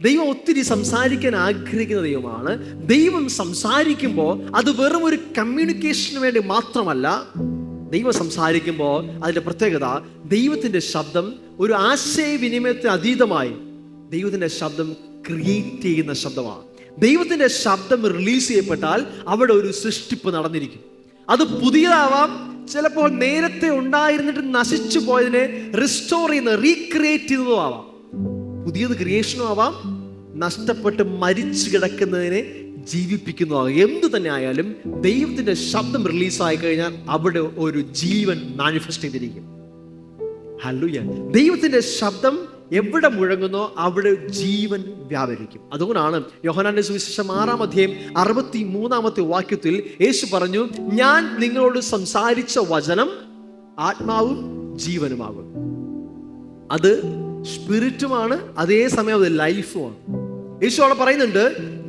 ദൈവം ഒത്തിരി സംസാരിക്കാൻ ആഗ്രഹിക്കുന്ന ദൈവമാണ്. ദൈവം സംസാരിക്കുമ്പോൾ അത് വെറും ഒരു കമ്മ്യൂണിക്കേഷന് വേണ്ടി മാത്രമല്ല. ദൈവം സംസാരിക്കുമ്പോൾ അതിൻ്റെ പ്രത്യേകത, ദൈവത്തിൻ്റെ ശബ്ദം ഒരു ആശയവിനിമയത്തിന് അതീതമായി ദൈവത്തിൻ്റെ ശബ്ദം ക്രിയേറ്റ് ചെയ്യുന്ന ശബ്ദമാണ്. ദൈവത്തിൻ്റെ ശബ്ദം റിലീസ് ചെയ്യപ്പെട്ടാൽ അവിടെ ഒരു സൃഷ്ടിപ്പ് നടന്നിരിക്കും. അത് പുതിയതാവാം, ചിലപ്പോൾ നേരത്തെ ഉണ്ടായിരുന്നിട്ട് നശിച്ചു പോയതിനെ റിസ്റ്റോർ ചെയ്യുന്ന, റീക്രിയേറ്റ് ചെയ്യുന്നതും ആവാം. പുതിയത് ക്രിയേഷനും ആവാം, നഷ്ടപ്പെട്ട് മരിച്ചു കിടക്കുന്നതിനെ ജീവിപ്പിക്കുന്നതാകും. എന്തു തന്നെ ആയാലും ദൈവത്തിൻ്റെ ശബ്ദം റിലീസായി കഴിഞ്ഞാൽ അവിടെ ഒരു ജീവൻ മാനിഫെസ്റ്റ് ചെയ്തിരിക്കും. ഹല്ലേലൂയ. ദൈവത്തിൻ്റെ ശബ്ദം എവിടെ മുഴങ്ങുന്നോ അവിടെ ജീവൻ വ്യാപരിക്കും. അതുകൊണ്ടാണ് യോഹന്നാന്റെ സുവിശേഷം 6-ാം അധ്യായം 63-ാമത്തെ വാക്യത്തിൽ യേശു പറഞ്ഞു, ഞാൻ നിങ്ങളോട് സംസാരിച്ച വചനം ആത്മാവും ജീവനുമാകും. അത് സ്പിരിറ്റുമാണ്, അതേസമയം അത് ലൈഫുമാണ്. യേശു അവിടെ പറയുന്നുണ്ട്,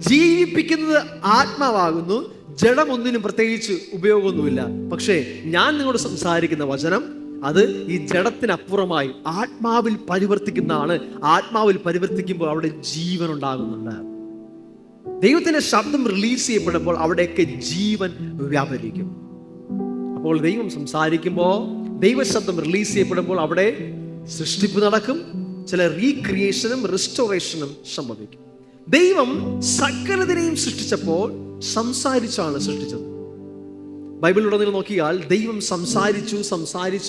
ജീവിപ്പിക്കുന്നത് ആത്മാവാകുന്നു, ജഡമൊന്നിനും പ്രത്യേകിച്ച് ഉപയോഗമൊന്നുമില്ല. പക്ഷേ ഞാൻ നിങ്ങളോട് സംസാരിക്കുന്ന വചനം അത് ഈ ജഡത്തിനപ്പുറമായി ആത്മാവിൽ പരിവർത്തിക്കുന്നതാണ്. ആത്മാവിൽ പരിവർത്തിക്കുമ്പോൾ അവിടെ ജീവൻ ഉണ്ടാകുന്നുണ്ട്. ദൈവത്തിന്റെ ശബ്ദം റിലീസ് ചെയ്യപ്പെടുമ്പോൾ അവിടെയൊക്കെ ജീവൻ വ്യാപരിക്കും. അപ്പോൾ ദൈവം സംസാരിക്കുമ്പോൾ, ദൈവശബ്ദം റിലീസ് ചെയ്യപ്പെടുമ്പോൾ അവിടെ സൃഷ്ടിപ്പ് നടക്കും. ചില റീക്രിയേഷനും റിസ്റ്റോറേഷനും സംഭവിക്കും. ദൈവം സകലതിനെയും സൃഷ്ടിച്ചപ്പോൾ സംസാരിച്ചാണ് സൃഷ്ടിച്ചത്. ബൈബിളിലൂടെ നിങ്ങൾ നോക്കിയാൽ ദൈവം സംസാരിച്ചു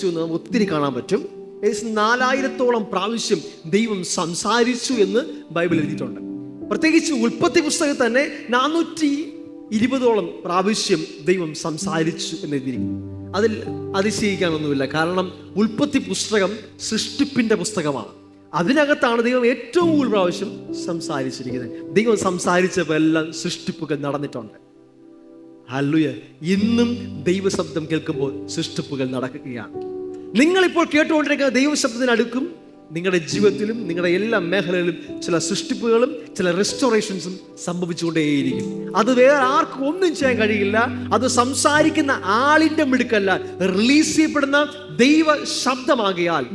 എന്ന് ഒത്തിരി കാണാൻ പറ്റും. 4000-ഓളം പ്രാവശ്യം ദൈവം സംസാരിച്ചു എന്ന് ബൈബിൾ എഴുതിയിട്ടുണ്ട്. പ്രത്യേകിച്ച് ഉൽപ്പത്തി പുസ്തകത്തിൽ തന്നെ 420-ഓളം പ്രാവശ്യം ദൈവം സംസാരിച്ചു എന്ന് എഴുതിയിരിക്കുന്നു. അതിൽ അതിശയിക്കാനൊന്നുമില്ല. കാരണം ഉൽപ്പത്തി പുസ്തകം സൃഷ്ടിപ്പിന്റെ പുസ്തകമാണ്. അതിനകത്താണ് ദൈവം ഏറ്റവും കൂടുതൽ പ്രാവശ്യം സംസാരിച്ചിരിക്കുന്നത്. ദൈവം സംസാരിച്ചപ്പോൾ എല്ലാം സൃഷ്ടിപ്പുകൾ നടന്നിട്ടുണ്ട്. ഹല്ലേലൂയ. ഇന്നും ദൈവശബ്ദം കേൾക്കുമ്പോൾ സൃഷ്ടിപ്പുകൾ നടക്കുകയാണ്. നിങ്ങളിപ്പോൾ കേട്ടുകൊണ്ടിരിക്കുന്ന ദൈവശബ്ദത്തിനടുക്കും നിങ്ങളുടെ ജീവിതത്തിലും നിങ്ങളുടെ എല്ലാ മേഖലകളിലും ചില സൃഷ്ടിപ്പുകളും ചില റെസ്റ്റോറേഷൻസും സംഭവിച്ചുകൊണ്ടേയിരിക്കും. അത് വേറെ ആർക്കും ഒന്നും ചെയ്യാൻ കഴിയില്ല. അത് സംസാരിക്കുന്ന ആളിന്റെ മിടുക്കല്ല, റിലീസ് ചെയ്യപ്പെടുന്ന ദൈവ ശബ്ദമാകിയാൽ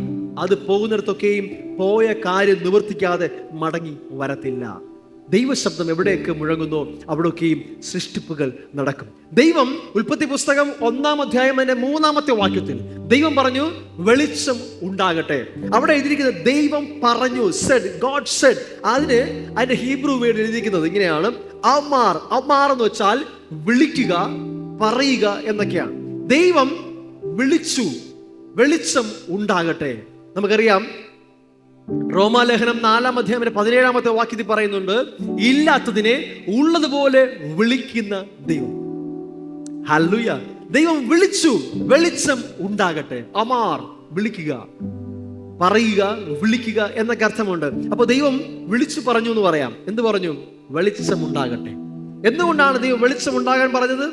അത് പോകുന്നിടത്തൊക്കെയും പോയ കാര്യം നിവർത്തിക്കാതെ മടങ്ങി വരത്തില്ല. ദൈവശബ്ദം എവിടെയൊക്കെ മുഴങ്ങുന്നോ അവിടെയൊക്കെയും സൃഷ്ടിപ്പുകൾ നടക്കും. ദൈവം ഉൽപ്പത്തി പുസ്തകം 1-ാം അധ്യായം 3-ാമത്തെ വാക്യത്തിൽ ദൈവം പറഞ്ഞു, വെളിച്ചം ഉണ്ടാകട്ടെ. അവിടെ എഴുതിയിരിക്കുന്നത് ദൈവം പറഞ്ഞു, സെഡ്, ഗോഡ് സെഡ്. അതിന്റെ ഹീബ്രു വേർഡ് എഴുതിയിരിക്കുന്നത് ഇങ്ങനെയാണ്, അമാർ. അമാർ എന്ന് വെച്ചാൽ വിളിക്കുക, പറയുക എന്നൊക്കെയാണ്. ദൈവം വിളിച്ചു, വെളിച്ചം ഉണ്ടാകട്ടെ. നമുക്കറിയാം, റോമാലേഖനം 4-ാം അധ്യായം 17-ാമത്തെ വാക്യത്തിൽ പറയുന്നുണ്ട്, ഇല്ലാത്തതിനെ ഉള്ളതുപോലെ വിളിക്കുന്ന ദൈവം. ഹല്ലേലൂയ. ദൈവം വിളിച്ചു, വെളിച്ചം ഉണ്ടാകട്ടെ. അമാർ, വിളിക്കുക, പറയുക, വിളിക്കുക എന്നൊക്കെ അർത്ഥമുണ്ട്. അപ്പൊ ദൈവം വിളിച്ചു പറഞ്ഞു എന്ന് പറയാം. എന്ത് പറഞ്ഞു? വെളിച്ചം ഉണ്ടാകട്ടെ. എന്തുകൊണ്ടാണ് ദൈവം വെളിച്ചം ഉണ്ടാകാൻ പറഞ്ഞത്?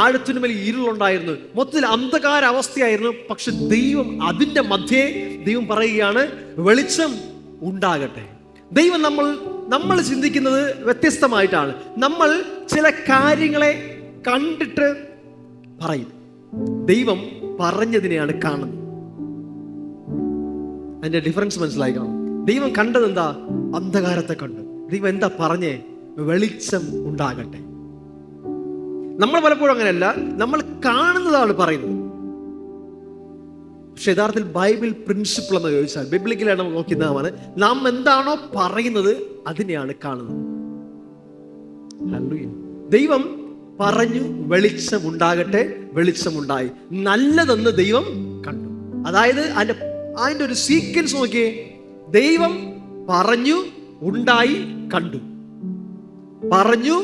ആഴത്തിനുമേൽ ഇരുളുണ്ടായിരുന്നു, മൊത്തത്തിൽ അന്ധകാര അവസ്ഥയായിരുന്നു. പക്ഷെ ദൈവം അതിന്റെ മധ്യേ ദൈവം പറയുകയാണ്, വെളിച്ചം ഉണ്ടാകട്ടെ. ദൈവം നമ്മൾ ചിന്തിക്കുന്നത് വ്യത്യസ്തമായിട്ടാണ്. നമ്മൾ ചില കാര്യങ്ങളെ കണ്ടിട്ട് പറയും, ദൈവം പറഞ്ഞതിനെയാണ് കാണുന്നത്. അതിന്റെ ഡിഫറൻസ് മനസ്സിലായി കാണും. ദൈവം കണ്ടത് എന്താ? അന്ധകാരത്തെ കണ്ടു. ദൈവം എന്താ പറഞ്ഞേ? വെളിച്ചം ഉണ്ടാകട്ടെ. നമ്മൾ പലപ്പോഴും അങ്ങനെയല്ല, നമ്മൾ കാണുന്നതാണ് പറയുന്നത്. പക്ഷെ യഥാർത്ഥത്തിൽ ബൈബിൾ പ്രിൻസിപ്പിൾ എന്ന് ചോദിച്ചാൽ, ബിബ്ലിക്കലാണ് നമ്മൾ നോക്കുന്നതാണ്, നാം എന്താണോ പറയുന്നത് അതിനെയാണ് കാണുന്നത്. ഹല്ലേലൂയ. ദൈവം പറഞ്ഞു, വെളിച്ചം ഉണ്ടാകട്ടെ, വെളിച്ചമുണ്ടായി. നല്ലതെന്ന് ദൈവം കണ്ടു. അതായത് അതിന്റെ ഒരു സീക്വൻസ് നോക്കിയേ. ദൈവം പറഞ്ഞു, ഉണ്ടായി, കണ്ടു. പറഞ്ഞു,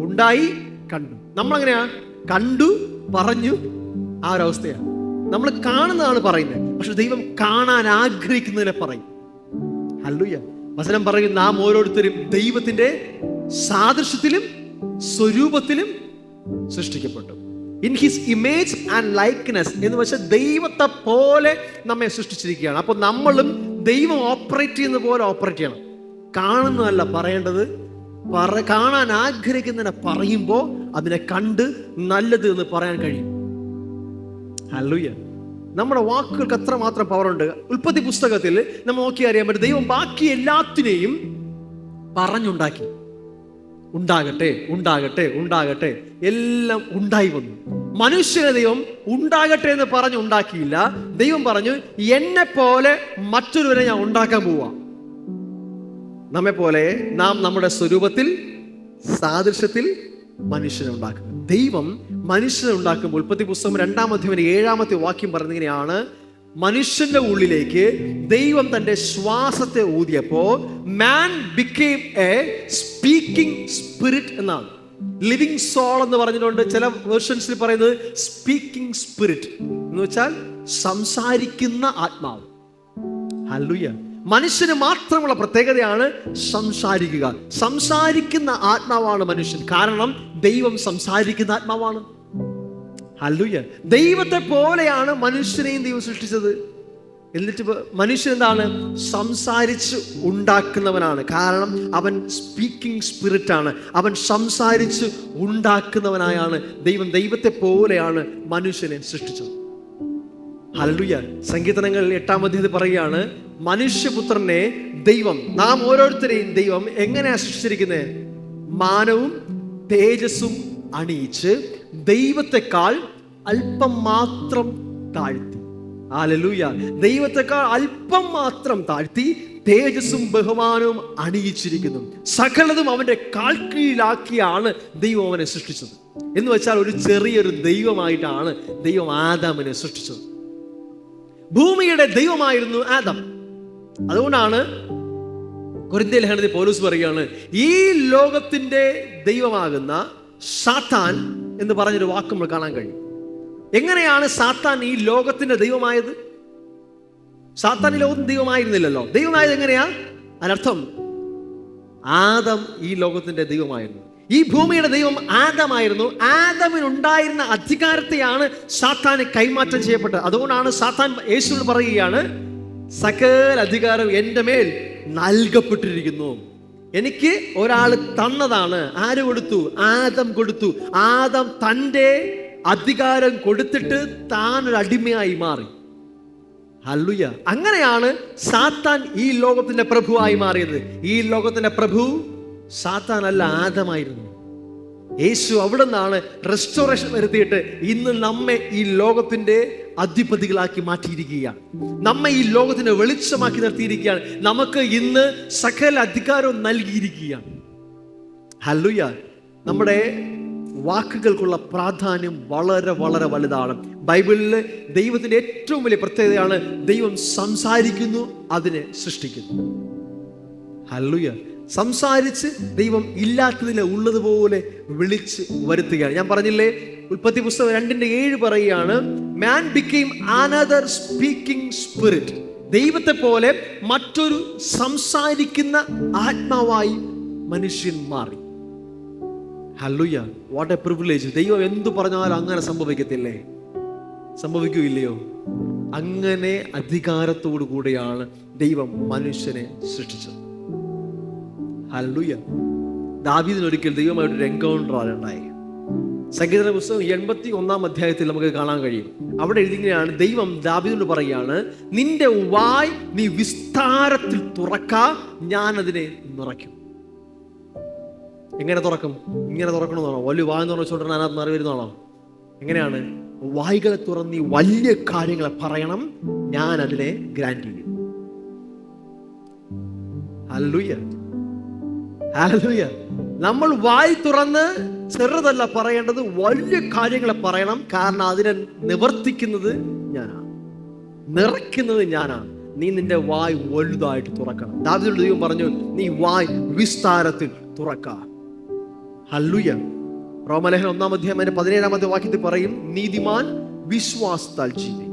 ഉണ്ടായി, കണ്ടു. നമ്മളെങ്ങനെയാ? കണ്ടു, പറഞ്ഞു, ആ ഒരവസ്ഥയാണ്. നമ്മൾ കാണുന്നതാണ് പറയുന്നത്, പക്ഷെ ദൈവം കാണാൻ ആഗ്രഹിക്കുന്നതിനെ പറയും. ഹല്ലേലൂയ. വചനം പറയും, നാം ഓരോരുത്തരും ദൈവത്തിന്റെ സാദൃശ്യത്തിലും സ്വരൂപത്തിലും സൃഷ്ടിക്കപ്പെട്ടു. In his image and likeness എന്ന് വെച്ചാൽ ദൈവത്തെ പോലെ നമ്മെ സൃഷ്ടിച്ചിരിക്കുകയാണ്. അപ്പൊ നമ്മളും ദൈവം ഓപ്പറേറ്റ് ചെയ്യുന്ന പോലെ ഓപ്പറേറ്റ് ചെയ്യണം. കാണുന്നതല്ല പറയേണ്ടത്, കാണാൻ ആഗ്രഹിക്കുന്നതിനെ പറയുമ്പോൾ അതിനെ കണ്ട് നല്ലത് എന്ന് പറയാൻ കഴിയും. ഹല്ലേലൂയ. നമ്മുടെ വാക്കുകൾക്ക് അത്രമാത്രം പവറുണ്ട്. ഉൽപ്പത്തി പുസ്തകത്തിൽ നമ്മൾ നോക്കി അറിയാൻ പറ്റും, ദൈവം ബാക്കി എല്ലാത്തിനെയും പറഞ്ഞുണ്ടാക്കി. ഉണ്ടാകട്ടെ, ഉണ്ടാകട്ടെ, ഉണ്ടാകട്ടെ, എല്ലാം ഉണ്ടായി വന്നു. മനുഷ്യനെ ദൈവം ഉണ്ടാകട്ടെ എന്ന് പറഞ്ഞു ഉണ്ടാക്കിയില്ല. ദൈവം പറഞ്ഞു, എന്നെ പോലെ മറ്റൊരുവരെ ഞാൻ ഉണ്ടാക്കാൻ പോവാ. നമ്മെ പോലെ നാം നമ്മുടെ സ്വരൂപത്തിൽ സാദൃശ്യത്തിൽ മനുഷ്യനെ ഉണ്ടാക്കുക. ദൈവം മനുഷ്യനെ ഉണ്ടാക്കുമ്പോൾ ഉൽപ്പത്തി പുസ്തകം 2-ാം അധ്യായം 7-ാമത്തെ വാക്യം പറഞ്ഞിങ്ങനെയാണ്, മനുഷ്യന്റെ ഉള്ളിലേക്ക് ദൈവം തന്റെ ശ്വാസത്തെ ഊതിയപ്പോ മാൻ ബിക്കേം എ സ്പീക്കിംഗ് സ്പിരിറ്റ് എന്നാണ്. ലിവിങ് സോൾ എന്ന് പറഞ്ഞിട്ടുണ്ട്. ചില വേർഷൻസിൽ പറയുന്നത് സ്പീക്കിംഗ് സ്പിരിറ്റ് എന്ന് വെച്ചാൽ സംസാരിക്കുന്ന ആത്മാവ്. ഹല്ലേലൂയ. മനുഷ്യന് മാത്രമുള്ള പ്രത്യേകതയാണ് സംസാരിക്കുക. സംസാരിക്കുന്ന ആത്മാവാണ് മനുഷ്യൻ. കാരണം ദൈവം സംസാരിക്കുന്ന ആത്മാവാണ്. ഹല്ലേലൂയ. ദൈവത്തെ പോലെയാണ് മനുഷ്യനെയും ദൈവം സൃഷ്ടിച്ചത്. എന്നിട്ട് മനുഷ്യൻ എന്താണ്? സംസാരിച്ച് ഉണ്ടാക്കുന്നവനാണ്. കാരണം അവൻ സ്പീക്കിംഗ് സ്പിരിറ്റ് ആണ്. അവൻ സംസാരിച്ച് ഉണ്ടാക്കുന്നവനായാണ് ദൈവം. ദൈവത്തെ പോലെയാണ് മനുഷ്യനെ സൃഷ്ടിച്ചത്. ഹല്ലേലൂയ. സങ്കീർത്തനങ്ങൾ 8-ാം അധ്യായത്തിൽ പറയുകയാണ്, മനുഷ്യപുത്രനെ ദൈവം, നാം ഓരോരുത്തരെയും ദൈവം എങ്ങനെയാ സൃഷ്ടിച്ചിരിക്കുന്നത്? മാനവും തേജസ്സും അണിയിച്ച് ദൈവത്തെക്കാൾ അല്പം മാത്രം താഴ്ത്തി. ഹല്ലേലൂയ. ദൈവത്തെക്കാൾ അല്പം മാത്രം താഴ്ത്തി തേജസ്സും ബഹുമാനവും അണിയിച്ചിരിക്കുന്നു. സകലതും അവന്റെ കാൽക്കീഴിലാക്കിയാണ് ദൈവം അവനെ സൃഷ്ടിച്ചത്. എന്ന് വെച്ചാൽ ഒരു ചെറിയൊരു ദൈവമായിട്ടാണ് ദൈവം ആദാമിനെ സൃഷ്ടിച്ചത്. ഭൂമിയുടെ ദൈവമായിരുന്നു ആദം. അതുകൊണ്ടാണ് കൊരിന്ത്യർ ലേഖനത്തിൽ പൗലോസ് പറയുകയാണ്, ഈ ലോകത്തിന്റെ ദൈവമാകുന്ന സാത്താൻ എന്ന് പറഞ്ഞൊരു വാക്ക് നമ്മൾ കാണാൻ കഴിയും. എങ്ങനെയാണ് സാത്താൻ ഈ ലോകത്തിന്റെ ദൈവമായത്? സാത്താൻ ഈ ലോകത്തിന്റെ ദൈവമായിരുന്നില്ലല്ലോ. ദൈവമായത് എങ്ങനെയാ? അതിനർത്ഥം ആദം ഈ ലോകത്തിന്റെ ദൈവമായിരുന്നു. ഈ ഭൂമിയുടെ ദൈവം ആദമായിരുന്നു. ആദമിനുണ്ടായിരുന്ന അധികാരത്തെയാണ് സാത്താന് കൈമാറ്റം ചെയ്യപ്പെട്ടത്. അതുകൊണ്ടാണ് സാത്താൻ യേശുവിനോട് പറയുകയാണ്, സകല അധികാരം എൻ്റെ മേൽ നൽകപ്പെട്ടിരിക്കുന്നു. എനിക്ക് ഒരാൾ തന്നതാണ്. ആര് കൊടുത്തു? ആദം കൊടുത്തു. ആദം തൻ്റെ അധികാരം കൊടുത്തിട്ട് താൻ ഒരു അടിമയായി മാറി. ഹല്ലേലൂയ. അങ്ങനെയാണ് സാത്താൻ ഈ ലോകത്തിന്റെ പ്രഭുവായി മാറിയത്. ഈ ലോകത്തിന്റെ പ്രഭു സാത്താൻ അല്ല, ആദമായിരുന്നു. യേശു അവിടെ നിന്നാണ് റെസ്റ്റോറേഷൻ വരുത്തിയിട്ട് ഇന്ന് നമ്മെ ഈ ലോകത്തിന്റെ അധിപതികളാക്കി മാറ്റിയിരിക്കുകയാണ്. നമ്മെ ഈ ലോകത്തിന്റെ വെളിച്ചമാക്കി നിർത്തിയിരിക്കുകയാണ്. നമുക്ക് ഇന്ന് സകല അധികാരവും നൽകിയിരിക്കുകയാണ്. ഹല്ലേലൂയ. നമ്മുടെ വാക്കുകൾക്കുള്ള പ്രാധാന്യം വളരെ വളരെ വലുതാണ്. ബൈബിളിൽ ദൈവത്തിന്റെ ഏറ്റവും വലിയ പ്രത്യേകതയാണ് ദൈവം സംസാരിക്കുന്നു, അതിനെ സൃഷ്ടിക്കുന്നു. ഹല്ലേലൂയ. സംസാരിച്ച് ദൈവം ഇല്ലാത്തതിനെ ഉള്ളതുപോലെ വിളിച്ച് വരുത്തുകയാണ്. ഞാൻ പറഞ്ഞില്ലേ, ഉൽപ്പത്തി പുസ്തകം 2:7 പറയുകയാണ്, മാൻ ബിക്കെയിം അനദർ സ്പീക്കിംഗ് സ്പിരിറ്റ്. ദൈവത്തെ പോലെ മറ്റൊരു സംസാരിക്കുന്ന ആത്മാവായി മനുഷ്യൻ മാറി. ഹല്ലേലൂയ. What A privilege. ദൈവം എന്തു പറഞ്ഞാലും അങ്ങനെ സംഭവിക്കത്തില്ലേ? സംഭവിക്കുകയില്ലയോ? അങ്ങനെ അധികാരത്തോടു കൂടെയാണ് ദൈവം മനുഷ്യനെ സൃഷ്ടിച്ചത്. ഹല്ലേലൂയ. ദാവീദിനൊരിക്കൽ ദൈവമായിട്ടൊരു എൻകൗണ്ടർ ഉണ്ടായി. സങ്കീർത്തന പുസ്തകം 81-ാം അധ്യായത്തിൽ നമുക്ക് കാണാൻ കഴിയും. അവിടെ എഴുതിയാണ്, ദൈവം ദാവീദിനോട് പറയുകയാണ്, നിന്റെ വായ് നീ വിസ്താരത്തിൽ തുറക്കാ, ഞാൻ അതിനെ നിറയ്ക്കും. എങ്ങനെ തുറക്കും? ഇങ്ങനെ തുറക്കണമെന്നാണോ? വലിയ വായെന്ന് പറഞ്ഞുകൊണ്ടിരുന്ന അതിനകത്ത് നിറ വരുന്നതാണോ? എങ്ങനെയാണ്? വായ്കളെ തുറന്ന് വലിയ കാര്യങ്ങളെ പറയണം, ഞാൻ അതിനെ ഗ്രാൻഡ് ചെയ്യും. ഹല്ലേലൂയ. ഹല്ലേലൂയ. നമ്മൾ വായ് തുറന്ന് ചെറുതല്ല പറയേണ്ടത്, വലിയ കാര്യങ്ങളെ പറയണം. കാരണം അതിനെ നിവർത്തിക്കുന്നത് ഞാനാണ്, നിറയ്ക്കുന്നത് ഞാനാണ്. നീ നിന്റെ വായ് വലുതായിട്ട് തുറക്കണം. ദാവീദിനോട് ദൈവം പറഞ്ഞു, നീ വായ് വിസ്താരത്തിൽ തുറക്ക. ഹല്ലേലൂയ. റോമലേഖനം 1-ാം അധ്യായം 17-ാമത്തെ വാക്യത്തിൽ പറയും, നീതിമാൻ വിശ്വാസത്താൽ ജീവിക്കും.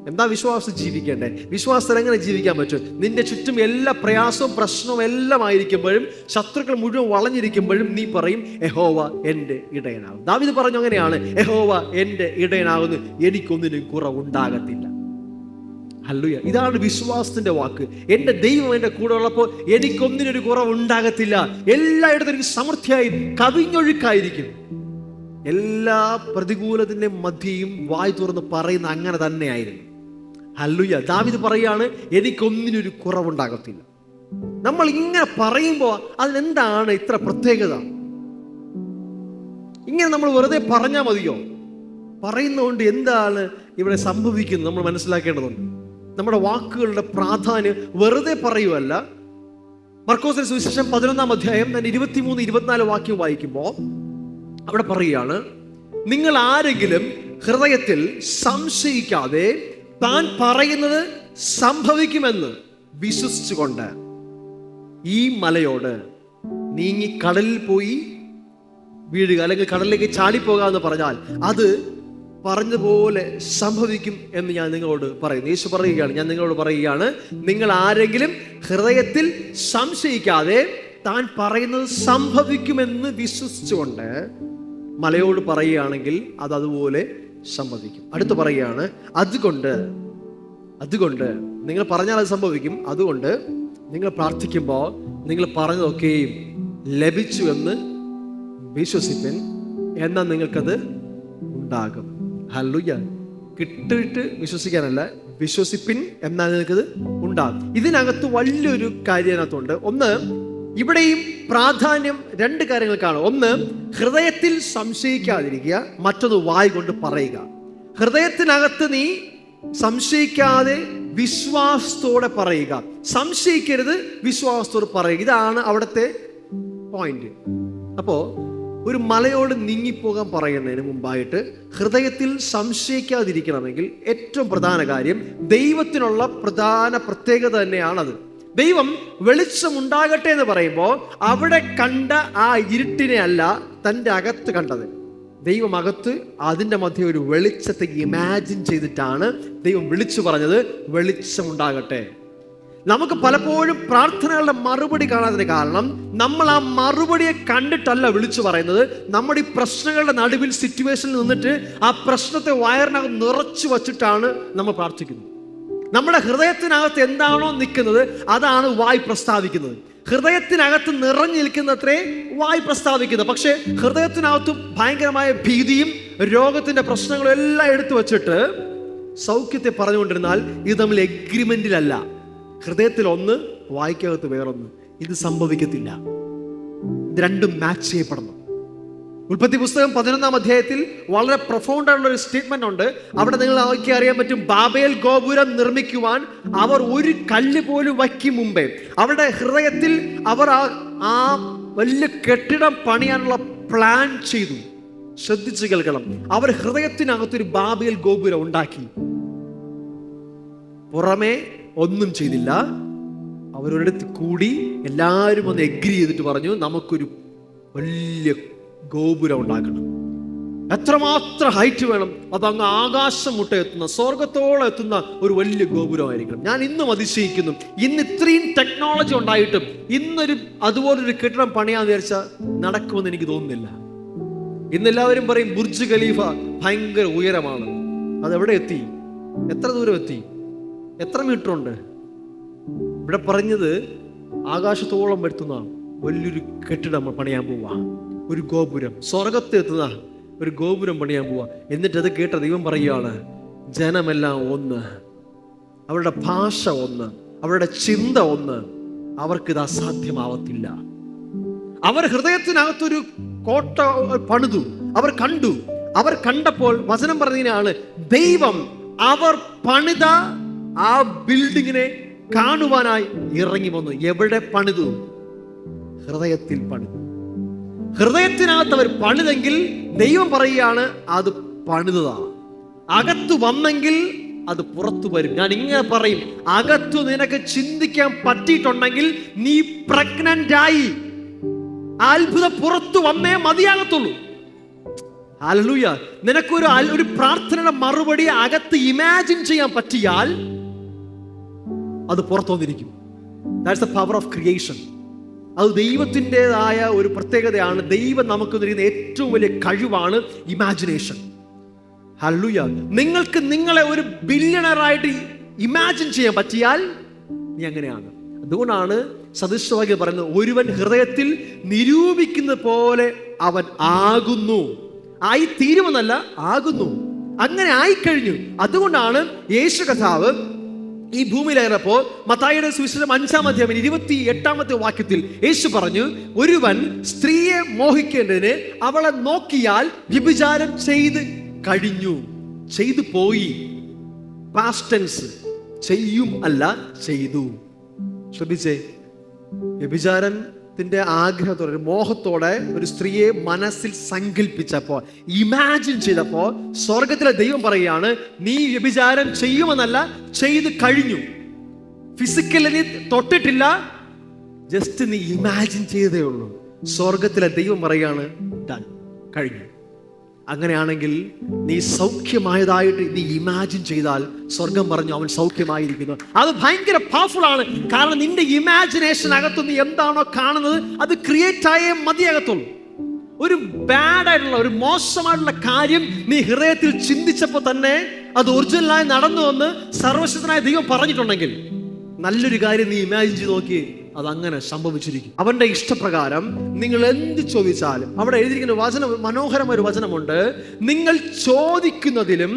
എന്താ വിശ്വാസം ജീവിക്കേണ്ടേ? വിശ്വാസത്തിൽ എങ്ങനെ ജീവിക്കാൻ പറ്റും? നിന്റെ ചുറ്റും എല്ലാ പ്രയാസവും പ്രശ്നവും എല്ലാം ആയിരിക്കുമ്പോഴും, ശത്രുക്കൾ മുഴുവൻ വളഞ്ഞിരിക്കുമ്പോഴും നീ പറയും, യഹോവ എൻ്റെ ഇടയനാകും. ദാവീദ് പറഞ്ഞു അങ്ങനെയാണ്, യഹോവ എൻ്റെ ഇടയനാകുന്നു, എനിക്കൊന്നിനും കുറവുണ്ടാകത്തില്ല. ഹല്ലേലൂയ. ഇതാണ് വിശ്വാസത്തിന്റെ വാക്ക്. എൻ്റെ ദൈവം എൻ്റെ കൂടെ ഉള്ളപ്പോൾ എനിക്കൊന്നിനൊരു കുറവുണ്ടാകത്തില്ല. എല്ലായിടത്തും എനിക്ക് സമൃദ്ധിയായി കവിഞ്ഞൊഴുക്കായിരിക്കും. എല്ലാ പ്രതികൂലത്തിന്റെ മധ്യയും വായ് തുറന്ന് പറയുന്ന അങ്ങനെ തന്നെയായിരുന്നു. ഹല്ലേലൂയ. ദാവീദ് പറയാണ്, എനിക്കൊന്നിനൊരു കുറവുണ്ടാകത്തില്ല. നമ്മൾ ഇങ്ങനെ പറയുമ്പോൾ അതിനെന്താണ് ഇത്ര പ്രത്യേകത? ഇങ്ങനെ നമ്മൾ വെറുതെ പറഞ്ഞാൽ മതിയോ? പറയുന്നതുകൊണ്ട് എന്താണ് ഇവിടെ സംഭവിക്കുന്നത് നമ്മൾ മനസ്സിലാക്കേണ്ടതുണ്ട്. നമ്മുടെ വാക്കുകളുടെ പ്രാധാന്യം വെറുതെ പറയുമല്ല. മർക്കോസിന്റെ സുവിശേഷം 11-ാം അധ്യായം 23-24 വാക്യം വായിക്കുമ്പോൾ അവിടെ പറയുകയാണ്, നിങ്ങൾ ആരെങ്കിലും ഹൃദയത്തിൽ സംശയിക്കാതെ താൻ പറയുന്നത് സംഭവിക്കുമെന്ന് വിശ്വസിച്ചുകൊണ്ട് ഈ മലയോട് നീങ്ങി കടലിൽ പോയി വീഴുക, അല്ലെങ്കിൽ കടലിലേക്ക് ചാടിപ്പോകുക എന്ന് പറഞ്ഞാൽ അത് പറഞ്ഞതുപോലെ സംഭവിക്കും എന്ന് ഞാൻ നിങ്ങളോട് പറയുന്നു. യേശു പറയുകയാണ്, ഞാൻ നിങ്ങളോട് പറയുകയാണ്, നിങ്ങൾ ആരെങ്കിലും ഹൃദയത്തിൽ സംശയിക്കാതെ താൻ പറയുന്നത് സംഭവിക്കുമെന്ന് വിശ്വസിച്ചുകൊണ്ട് മലയോട് പറയുകയാണെങ്കിൽ അത് അതുപോലെ സംഭവിക്കും. അടുത്ത് പറയുകയാണ്, അതുകൊണ്ട് നിങ്ങൾ പറഞ്ഞാൽ അത് സംഭവിക്കും. അതുകൊണ്ട് നിങ്ങൾ പ്രാർത്ഥിക്കുമ്പോൾ നിങ്ങൾ പറഞ്ഞതൊക്കെയും ലഭിച്ചു എന്ന് വിശ്വസിപ്പിൻ, എന്നാൽ നിങ്ങൾക്കത് ഉണ്ടാകും. ഹല്ലേലൂയ. കിട്ടിയിട്ട് വിശ്വസിക്കാനല്ല, വിശ്വസിപ്പിൻ എന്നാൽ നിങ്ങൾക്കത് ഉണ്ടാകും. ഇതിനകത്ത് വലിയൊരു കാര്യം അതിനകത്തുണ്ട്. ഒന്ന്, ഇവിടെയും പ്രാധാന്യം 2 കാര്യങ്ങൾക്കാണ്. ഒന്ന്, ഹൃദയത്തിൽ സംശയിക്കാതിരിക്കുക, മറ്റൊന്ന് വായ് കൊണ്ട് പറയുക. ഹൃദയത്തിനകത്ത് നീ സംശയിക്കാതെ വിശ്വാസത്തോടെ പറയുക, സംശയിക്കരുത്, വിശ്വാസത്തോടെ പറയുക. ഇതാണ് അവിടുത്തെ പോയിന്റ്. അപ്പോ ഒരു മലയോട് നീങ്ങിപ്പോകാൻ പറയുന്നതിന് മുമ്പായിട്ട് ഹൃദയത്തിൽ സംശയിക്കാതിരിക്കണമെങ്കിൽ ഏറ്റവും പ്രധാന കാര്യം ദൈവത്തിനുള്ള പ്രധാന പ്രത്യേകത തന്നെയാണത്. ദൈവം വെളിച്ചം ഉണ്ടാകട്ടെ എന്ന് പറയുമ്പോൾ അവിടെ കണ്ട ആ ഇരുട്ടിനെ അല്ല തൻ്റെ അകത്ത് കണ്ടത്. ദൈവം അകത്ത് അതിൻ്റെ മധ്യ ഒരു വെളിച്ചത്തെ ഇമാജിൻ ചെയ്തിട്ടാണ് ദൈവം വിളിച്ചു പറഞ്ഞത്, വെളിച്ചം ഉണ്ടാകട്ടെ. നമുക്ക് പലപ്പോഴും പ്രാർത്ഥനകളുടെ മറുപടി കാണാത്തതിന് കാരണം നമ്മൾ ആ മറുപടിയെ കണ്ടിട്ടല്ല വിളിച്ചു പറയുന്നത്. നമ്മുടെ ഈ പ്രശ്നങ്ങളുടെ നടുവിൽ സിറ്റുവേഷനിൽ നിന്നിട്ട് ആ പ്രശ്നത്തെ വയറിനകം നിറച്ചു വച്ചിട്ടാണ് നമ്മൾ പ്രാർത്ഥിക്കുന്നത്. നമ്മുടെ ഹൃദയത്തിനകത്ത് എന്താണോ നിൽക്കുന്നത് അതാണ് വായ് പ്രസ്താവിക്കുന്നത്. ഹൃദയത്തിനകത്ത് നിറഞ്ഞു നിൽക്കുന്നത്രേ വായ് പ്രസ്താവിക്കുന്നത്. പക്ഷേ ഹൃദയത്തിനകത്ത് ഭയങ്കരമായ ഭീതിയും രോഗത്തിന്റെ പ്രശ്നങ്ങളും എല്ലാം എടുത്തു വച്ചിട്ട് സൗഖ്യത്തെ പറഞ്ഞുകൊണ്ടിരുന്നാൽ ഇത് തമ്മിൽ എഗ്രിമെന്റിലല്ല. ഹൃദയത്തിൽ ഒന്ന്, വായ്ക്കകത്ത് വേറൊന്ന്. ഇത് സംഭവിക്കത്തില്ല. ഇത് രണ്ടും മാച്ച് ചെയ്യപ്പെടണം. ഉൽപ്പത്തി പുസ്തകം 11-ാം അധ്യായത്തിൽ വളരെ പ്രൊഫൗണ്ട് ആയിട്ടുള്ള ഒരു സ്റ്റേറ്റ്മെന്റ് ഉണ്ട്. അവിടെ നിങ്ങൾ അറിയാൻ പറ്റും, ബാബേൽ ഗോപുരം നിർമ്മിക്കുവാൻ അവർ ഒരു കല്ല് പോലും വയ്ക്കും മുമ്പേ അവരുടെ ഹൃദയത്തിൽ അവർ ആ വലിയ കെട്ടിടം പണിയാനുള്ള പ്ലാൻ ചെയ്തു. ശ്രദ്ധിച്ചു കേൾക്കണം, അവർ ഹൃദയത്തിനകത്തൊരു ബാബേൽ ഗോപുരം ഉണ്ടാക്കി. പുറമേ ഒന്നും ചെയ്തില്ല. അവരൊരിടത്ത് കൂടി എല്ലാവരും ഒന്ന് എഗ്രി ചെയ്തിട്ട് പറഞ്ഞു, നമുക്കൊരു വലിയ ഗോപുരം ഉണ്ടാക്കണം. എത്രമാത്രം ഹൈറ്റ് വേണം? അതങ്ങ് ആകാശം മുട്ട എത്തുന്ന, സ്വർഗത്തോളം എത്തുന്ന ഒരു വലിയ ഗോപുരമായിരിക്കണം. ഞാൻ ഇന്നും അതിശയിക്കുന്നു, ഇന്ന് ഇത്രയും ടെക്നോളജി ഉണ്ടായിട്ടും ഇന്നൊരു അതുപോലൊരു കെട്ടിടം പണിയാന്ന് വിചാരിച്ചാൽ നടക്കുമെന്ന് എനിക്ക് തോന്നുന്നില്ല. ഇന്നെല്ലാവരും പറയും ബുർജ് ഖലീഫ ഭയങ്കര ഉയരമാണ്. അതെവിടെ എത്തി? എത്ര ദൂരം എത്തി? എത്ര മീറ്റർ ഉണ്ട്? ഇവിടെ പറഞ്ഞത് ആകാശത്തോളം എത്തുന്ന വലിയൊരു കെട്ടിടം പണിയാൻ പോവാ. ഒരു ഗോപുരം, സ്വർഗത്ത് എത്തുന്ന ഒരു ഗോപുരം പണിയാൻ പോവാ. എന്നിട്ട് അത് കേട്ട ദൈവം പറയുകയാണ്, ജനമെല്ലാം ഒന്ന്, അവരുടെ ഭാഷ ഒന്ന്, അവരുടെ ചിന്ത ഒന്ന്, അവർക്കിത് അസാധ്യമാവത്തില്ല. അവർ ഹൃദയത്തിനകത്തൊരു കോട്ട പണിതു. അവർ കണ്ടു. അവർ കണ്ടപ്പോൾ വചനം പറഞ്ഞതിനാണ്, ദൈവം അവർ പണിത ആ ബിൽഡിങ്ങിനെ കാണുവാനായി ഇറങ്ങി വന്നു. എവിടെ പണിതു? ഹൃദയത്തിൽ പണിതു. ഹൃദയത്തിനകത്ത് അവർ പണിതെങ്കിൽ ദൈവം പറയുകയാണ് അത് പണിതതാ. അകത്തു വന്നെങ്കിൽ അത് പുറത്തു വരും. ഞാൻ ഇങ്ങനെ പറയും, അകത്തു നിനക്ക് ചിന്തിക്കാൻ പറ്റിയിട്ടുണ്ടെങ്കിൽ നീ പ്രഗ്നന്റ് ആയി. അത്ഭുതം പുറത്തു വന്നേ മതിയാകത്തുള്ളൂ. ഹല്ലേലൂയ. നിനക്കൊരു പ്രാർത്ഥനയുടെ മറുപടി അകത്ത് ഇമാജിൻ ചെയ്യാൻ പറ്റിയാൽ അത് പുറത്തു വന്നിരിക്കും. That's the power of creation. അത് ദൈവത്തിൻ്റെതായ ഒരു പ്രത്യേകതയാണ്. ദൈവം നമുക്ക് തരുന്ന ഏറ്റവും വലിയ കഴിവാണ് ഇമാജിനേഷൻ. ഹല്ലേലൂയ. നിങ്ങൾക്ക് നിങ്ങളെ ഒരു ബില്യണറായിട്ട് ഇമാജിൻ ചെയ്യാൻ പറ്റിയാൽ നീ അങ്ങനെയാണ്. അതുകൊണ്ടാണ് സദൃശവാക്യം പറയുന്നത്, ഒരുവൻ ഹൃദയത്തിൽ നിരൂപിക്കുന്ന പോലെ അവൻ ആകുന്നു. ആയി തീരുമെന്നല്ല, ആകുന്നു. അങ്ങനെ ആയിക്കഴിഞ്ഞു. അതുകൊണ്ടാണ് യേശു കർത്താവ് ഈ ഭൂമിയിലേറപ്പോൾ മത്തായിയുടെ സുവിശേഷം 5-ാം അധ്യായം 28-ാമത്തെ വാക്യത്തിൽ യേശു പറഞ്ഞു, ഒരുവൻ സ്ത്രീയെ മോഹിക്കേണ്ടതിന് അവളെ നോക്കിയാൽ വ്യഭിചാരം ചെയ്ത് കഴിഞ്ഞു. ചെയ്തു പോയി. Past tense. ചെയ്യും അല്ല, ചെയ്തു. ശ്രദ്ധിച്ചേ, വ്യഭിചാരത്തിന്റെ ആഗ്രഹത്തോടെ, മോഹത്തോടെ ഒരു സ്ത്രീയെ മനസ്സിൽ സങ്കല്പിച്ചപ്പോൾ, ഇമാജിൻ ചെയ്തപ്പോൾ സ്വർഗത്തിലെ ദൈവം പറയുകയാണ്, നീ വ്യഭിചാരം ചെയ്യുമെന്നല്ല, ചെയ്ത് കഴിഞ്ഞു. ഫിസിക്കലി തൊട്ടിട്ടില്ല, ജസ്റ്റ് നീ ഇമാജിൻ ചെയ്തേ ഉള്ളൂ. സ്വർഗത്തിലെ ദൈവം പറയുകയാണ്, ഡൺ, കഴിഞ്ഞു. അങ്ങനെയാണെങ്കിൽ നീ സൗഖ്യമായതായിട്ട് നീ ഇമാജിൻ ചെയ്താൽ സ്വർഗം പറഞ്ഞു അവൻ സൗഖ്യമായിരിക്കുന്നു. അത് ഭയങ്കര പവർഫുൾ ആണ്. കാരണം നിന്റെ ഇമാജിനേഷൻ അകത്ത് നീ എന്താണോ കാണുന്നത് അത് ക്രിയേറ്റ് ആയേ മതിയാകത്തുള്ളൂ. ഒരു ബാഡ് ആയിട്ടുള്ള, ഒരു മോശമായിട്ടുള്ള കാര്യം നീ ഹൃദയത്തിൽ ചിന്തിച്ചപ്പോൾ തന്നെ അത് ഒറിജിനലായി നടന്നു എന്ന് സർവശക്തനായ ദൈവം പറഞ്ഞിട്ടുണ്ടെങ്കിൽ നല്ലൊരു കാര്യം നീ ഇമാജിൻ ചെയ്ത് നോക്കി, അതങ്ങനെ സംഭവിച്ചിരിക്കും. അവന്റെ ഇഷ്ടപ്രകാരം നിങ്ങൾ എന്ത് ചോദിച്ചാലും, അവിടെ എഴുതിയിരിക്കുന്ന വചനം, മനോഹരമായ ഒരു വചനമുണ്ട്, നിങ്ങൾ ചോദിക്കുന്നതിലും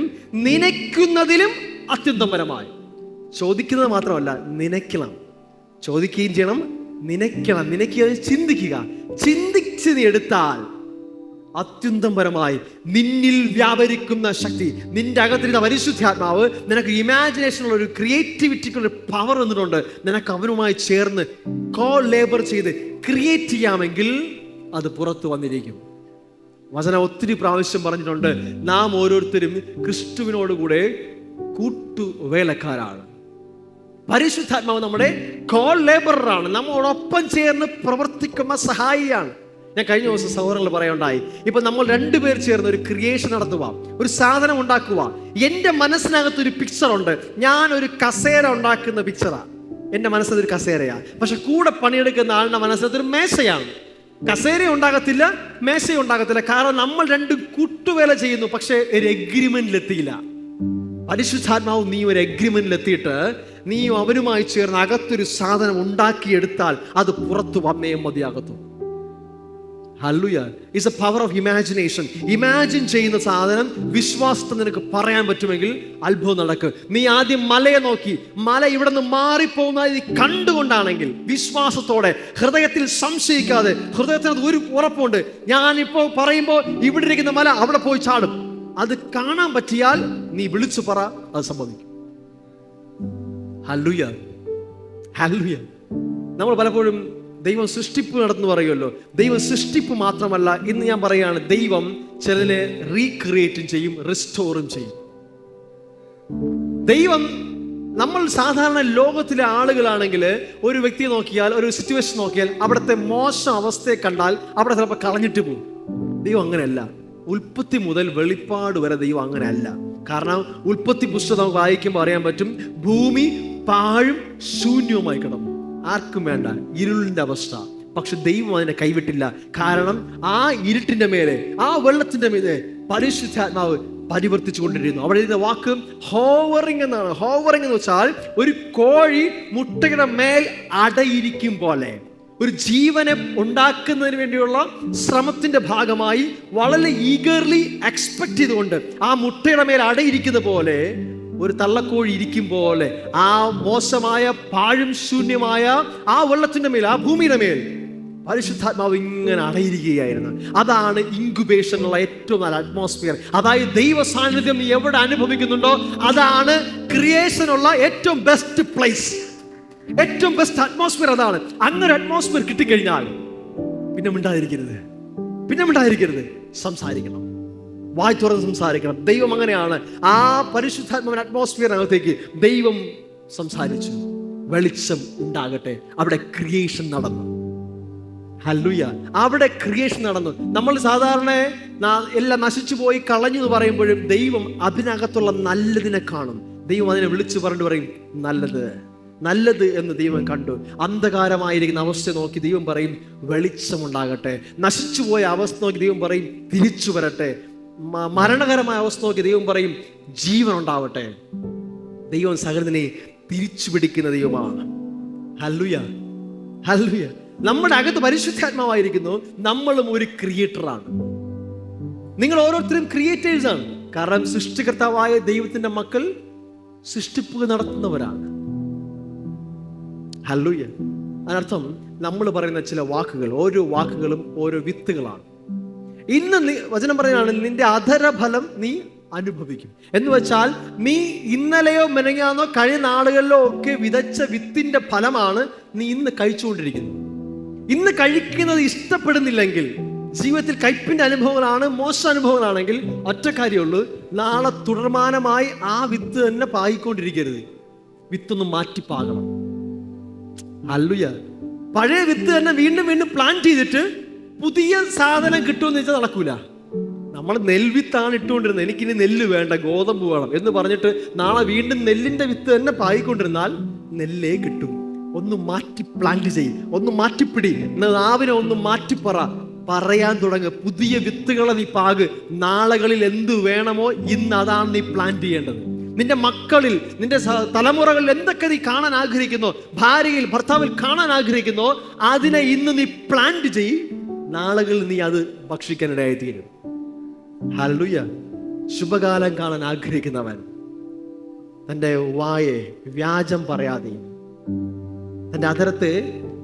നനയ്ക്കുന്നതിലും അത്യന്തപരമായി. ചോദിക്കുന്നത് മാത്രമല്ല, നനയ്ക്കണം. ചോദിക്കുകയും ചെയ്യണം, നനയ്ക്കണം. നനയ്ക്കുക, ചിന്തിക്കുക. ചിന്തിച്ച് നീ എടുത്താൽ അത്യന്തപരമായി നിന്നിൽ വ്യാപരിക്കുന്ന ശക്തി, നിന്റെ അകത്തിരുന്ന പരിശുദ്ധാത്മാവ് നിനക്ക് ഇമാജിനേഷനുള്ള ഒരു ക്രിയേറ്റിവിറ്റിക്കുള്ള പവർ എന്നിട്ടുണ്ട്. നിനക്ക് അവനുമായി ചേർന്ന് കോ ലേബർ ചെയ്ത് ക്രിയേറ്റ് ചെയ്യാമെങ്കിൽ അത് പുറത്തു വന്നിരിക്കും. വചനം ഒത്തിരി പ്രാവശ്യം പറഞ്ഞിട്ടുണ്ട്, നാം ഓരോരുത്തരും ക്രിസ്തുവിനോടുകൂടെ കൂട്ടുവേലക്കാരാണ്. പരിശുദ്ധാത്മാവ് നമ്മുടെ കോ ലേബറാണ്, നമ്മോടൊപ്പം ചേർന്ന് പ്രവർത്തിക്കുന്ന സഹായിയാണ്. ഞാൻ കഴിഞ്ഞ ദിവസം സഹോദരങ്ങൾ പറയുണ്ടായി, ഇപ്പൊ നമ്മൾ രണ്ടുപേർ ചേർന്ന് ഒരു ക്രിയേഷൻ നടത്തുക, ഒരു സാധനം ഉണ്ടാക്കുക. എൻ്റെ മനസ്സിനകത്ത് ഒരു പിക്ചർ ഉണ്ട്. ഞാൻ ഒരു കസേര ഉണ്ടാക്കുന്ന പിക്ചറാണ്. എൻ്റെ മനസ്സിലൊരു കസേരയാണ്. പക്ഷെ കൂടെ പണിയെടുക്കുന്ന ആളുടെ മനസ്സിലൊരു മേശയാണ്. കസേര ഉണ്ടാകത്തില്ല, മേശ ഉണ്ടാകത്തില്ല. കാരണം നമ്മൾ രണ്ടും കൂട്ടുവേല ചെയ്യുന്നു, പക്ഷെ ഒരു എഗ്രിമെന്റിലെത്തിയില്ല. പരിശുദ്ധാത്മാവ് നീ ഒരു എഗ്രിമെന്റിലെത്തിയിട്ട് നീ അവനുമായി ചേർന്ന് അകത്തൊരു സാധനം ഉണ്ടാക്കിയെടുത്താൽ അത് പുറത്തു വന്നേ മതിയാകത്തു. Hallelujah. It's a power of imagination. Imagine ചെയ്യുന്ന സാധനം വിശ്വാസത്തെ നിനക്ക് പറയാൻ പറ്റുമെങ്കിൽ അത്ഭുതം നടക്കും. നീ ആദ്യം മലയെ നോക്കി, മല ഇവിടെ നിന്ന് മാറിപ്പോകുന്നത് നീ കണ്ടുകൊണ്ടാണെങ്കിൽ വിശ്വാസത്തോടെ, ഹൃദയത്തിൽ സംശയിക്കാതെ, ഹൃദയത്തിനകത്ത് ഒരു ഉറപ്പുണ്ട്, ഞാനിപ്പോൾ പറയുമ്പോൾ ഇവിടെ ഇരിക്കുന്ന മല അവിടെ പോയി ചാടും. അത് കാണാൻ പറ്റിയാൽ നീ വിളിച്ചു പറ, അത് സംഭവിക്കും. Hallelujah. Hallelujah. നമ്മൾ പലപ്പോഴും ദൈവം സൃഷ്ടിപ്പ് നടത്തുന്നു പറയുമല്ലോ. ദൈവം സൃഷ്ടിപ്പ് മാത്രമല്ല, ഇന്ന് ഞാൻ പറയുകയാണ്, ദൈവം ചിലരെ റീക്രിയേറ്റും ചെയ്യും, റിസ്റ്റോറും ചെയ്യും. ദൈവം, നമ്മൾ സാധാരണ ലോകത്തിലെ ആളുകളാണെങ്കിൽ ഒരു വ്യക്തിയെ നോക്കിയാൽ, ഒരു സിറ്റുവേഷൻ നോക്കിയാൽ, അവിടുത്തെ മോശം അവസ്ഥയെ കണ്ടാൽ അവിടെ ചിലപ്പോൾ കളഞ്ഞിട്ട് പോകും. ദൈവം അങ്ങനെയല്ല. ഉൽപ്പത്തി മുതൽ വെളിപ്പാട് വരെ ദൈവം അങ്ങനെയല്ല. കാരണം ഉൽപ്പത്തി പുസ്തകം നമുക്ക് വായിക്കുമ്പോൾ അറിയാൻ പറ്റും, ഭൂമി പാഴും ശൂന്യവുമായി കിടന്നു, ആർക്കും വേണ്ട, ഇരുളിന്റെ അവസ്ഥ. പക്ഷെ ദൈവം അതിനെ കൈവിട്ടില്ല. കാരണം ആ ഇരുട്ടിന്റെ മേലെ, ആ വെള്ളത്തിന്റെ മേലെ പരിശുദ്ധാത്മാവ് പരിവർത്തിച്ചു കൊണ്ടിരുന്നു. അവിടെ ഇരുന്ന വാക്ക് ഹോവറിംഗ് എന്നാണ്. ഹോവറിംഗ് എന്ന് വെച്ചാൽ ഒരു കോഴി മുട്ടയുടെ മേൽ അടയിരിക്കും പോലെ, ഒരു ജീവനെ ഉണ്ടാക്കുന്നതിന് വേണ്ടിയുള്ള ശ്രമത്തിന്റെ ഭാഗമായി വളരെ ഈഗർലി എക്സ്പെക്ട് ചെയ്തുകൊണ്ട് ആ മുട്ടയുടെ മേൽ അടയിരിക്കുന്ന പോലെ ഒരു തള്ളക്കോഴി ഇരിക്കും പോലെ ആ മോശമായ പാഴും ശൂന്യമായ ആ വെള്ളത്തിന്റെ മേൽ, ആ ഭൂമിയുടെ മേൽ പരിശുദ്ധാത്മാവ് ഇങ്ങനെ അടയിരിക്കുകയായിരുന്നു. അതാണ് ഇൻക്യുബേഷനുള്ള ഏറ്റവും നല്ല അറ്റ്മോസ്ഫിയർ. അതായത് ദൈവ സാന്നിധ്യം നീ എവിടെ അനുഭവിക്കുന്നുണ്ടോ അതാണ് ക്രിയേഷനുള്ള ഏറ്റവും ബെസ്റ്റ് പ്ലേസ്, ഏറ്റവും ബെസ്റ്റ് അറ്റ്മോസ്ഫിയർ അതാണ്. അങ്ങനെ അറ്റ്മോസ്ഫിയർ കിട്ടിക്കഴിഞ്ഞാൽ പിന്നെ മിണ്ടാതിരിക്കരുത്, സംസാരിക്കണം, വായി തുറന്ന് സംസാരിക്കണം. ദൈവം അങ്ങനെയാണ്. ആ പരിശുദ്ധാത്മാവിന്റെ അറ്റ്മോസ്ഫിയറിനകത്തേക്ക് ദൈവം സംസാരിച്ചു, വെളിച്ചം ഉണ്ടാകട്ടെ. അവിടെ ക്രിയേഷൻ നടന്നു. ഹല്ലേലൂയ. അവിടെ ക്രിയേഷൻ നടന്നു. നമ്മൾ സാധാരണ എല്ലാം നശിച്ചു പോയി കളഞ്ഞു എന്ന് പറയുമ്പോഴും ദൈവം അതിനകത്തുള്ള നല്ലതിനെ കാണും. ദൈവം അതിനെ വിളിച്ചു പറഞ്ഞു പറയും, നല്ലത് എന്ന് ദൈവം കണ്ടു. അന്ധകാരമായിരിക്കുന്ന അവസ്ഥ നോക്കി ദൈവം പറയും വെളിച്ചമുണ്ടാകട്ടെ. നശിച്ചുപോയ അവസ്ഥ നോക്കി ദൈവം പറയും തിരിച്ചു വരട്ടെ. മരണകരമായ അവസ്ഥ നോക്കി ദൈവം പറയും ജീവൻ ഉണ്ടാവട്ടെ. ദൈവം സകലതിനെ തിരിച്ചു പിടിക്കുന്ന ദൈവമാണ്. Hallelujah, hallelujah. നമ്മുടെ അകത്ത് പരിശുദ്ധാത്മാവായിരിക്കുന്നു. നമ്മളും ഒരു ക്രിയേറ്ററാണ്. നിങ്ങൾ ഓരോരുത്തരും ക്രിയേറ്റേഴ്സാണ്. കാരണം സൃഷ്ടികർത്താവായ ദൈവത്തിന്റെ മക്കൾ സൃഷ്ടിപ്പ് നടത്തുന്നവരാണ്. ഹല്ലേലൂയ. അതിനർത്ഥം നമ്മൾ പറയുന്ന ചില വാക്കുകൾ, ഓരോ വാക്കുകളും ഓരോ വിത്തുകളാണ്. ഇന്ന് വചനം പറയുകയാണ്, നിന്റെ അധരഫലം നീ അനുഭവിക്കും എന്ന് വെച്ചാൽ, നീ ഇന്നലെയോ മെനങ്ങാന്നോ കഴിഞ്ഞ നാളുകളിലോ ഒക്കെ വിതച്ച വിത്തിന്റെ ഫലമാണ് നീ ഇന്ന് കഴിച്ചുകൊണ്ടിരിക്കുന്നത്. ഇന്ന് കഴിക്കുന്നത് ഇഷ്ടപ്പെടുന്നില്ലെങ്കിൽ, ജീവിതത്തിൽ കയ്പിന്റെ അനുഭവങ്ങളാണ്, മോശം അനുഭവങ്ങളാണെങ്കിൽ, ഒറ്റ കാര്യമുള്ളൂ, നാളെ തുടർമാനമായി ആ വിത്ത് തന്നെ പായിക്കൊണ്ടിരിക്കരുത്. വിത്തൊന്ന് മാറ്റിപ്പാകണം. ഹല്ലേലൂയ. പഴയ വിത്ത് തന്നെ വീണ്ടും വീണ്ടും പ്ലാൻ ചെയ്തിട്ട് പുതിയ സാധനം കിട്ടുമെന്ന് വെച്ചാൽ നടക്കൂല. നമ്മൾ നെൽവിത്താണ് ഇട്ടുകൊണ്ടിരുന്നത്, എനിക്കിനി നെല്ല് വേണ്ട, ഗോതമ്പ് വേണം എന്ന് പറഞ്ഞിട്ട് നാളെ വീണ്ടും നെല്ലിന്റെ വിത്ത് തന്നെ പായിക്കൊണ്ടിരുന്നാൽ നെല്ലേ കിട്ടും. ഒന്ന് മാറ്റി പ്ലാന്റ് ചെയ്യും, ഒന്ന് മാറ്റിപ്പിടി, നാവിനെ ഒന്ന് മാറ്റിപ്പറ, പറയാൻ തുടങ്ങുക. പുതിയ വിത്തുകളെ നീ പാക്. നാളുകളിൽ എന്ത് വേണമോ ഇന്ന് അതാണ് നീ പ്ലാന്റ് ചെയ്യേണ്ടത്. നിന്റെ മക്കളിൽ, നിന്റെ തലമുറകളിൽ എന്തൊക്കെ നീ കാണാൻ ആഗ്രഹിക്കുന്നോ, ഭാര്യയിൽ ഭർത്താവിൽ കാണാൻ ആഗ്രഹിക്കുന്നോ, അതിനെ ഇന്ന് നീ പ്ലാന്റ് ചെയ്യ്. നാളുകളിൽ നീ അത് ഭക്ഷിക്കാനിടയായി തീരും. ഹല്ലേലൂയ. ശുഭകാലം കാണാൻ ആഗ്രഹിക്കുന്നവൻ തൻ്റെ വായെ വ്യാജം പറയാതെയും, തൻ്റെ അധരത്തെ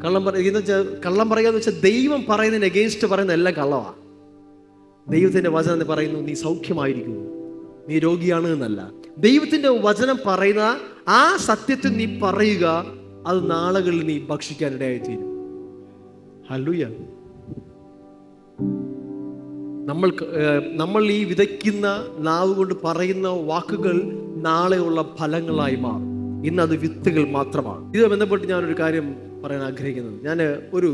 കള്ളം പറയാന്ന് വെച്ചാൽ ദൈവം പറയുന്നതിന് എഗെയിൻസ്റ്റ് പറയുന്ന എല്ലാം കള്ളമാണ്. ദൈവത്തിന്റെ വചനം പറയുന്നു, നീ സൗഖ്യമായിരിക്കുന്നു, നീ രോഗിയാണ് എന്നല്ല. ദൈവത്തിന്റെ വചനം പറയുന്ന ആ സത്യത്തിൽ നീ പറയുക, അത് നാളുകളിൽ നീ ഭക്ഷിക്കാനിടയായി തീരും. ഹല്ലേലൂയ. നമ്മൾ ഈ വിതയ്ക്കുന്ന നാവ് കൊണ്ട് പറയുന്ന വാക്കുകൾ നാളെയുള്ള ഫലങ്ങളായി മാറും. ഇന്നത് വിത്തുകൾ മാത്രമാണ്. ഇത് ബന്ധപ്പെട്ട് ഞാനൊരു കാര്യം പറയാൻ ആഗ്രഹിക്കുന്നത്, ഞാൻ ഒരു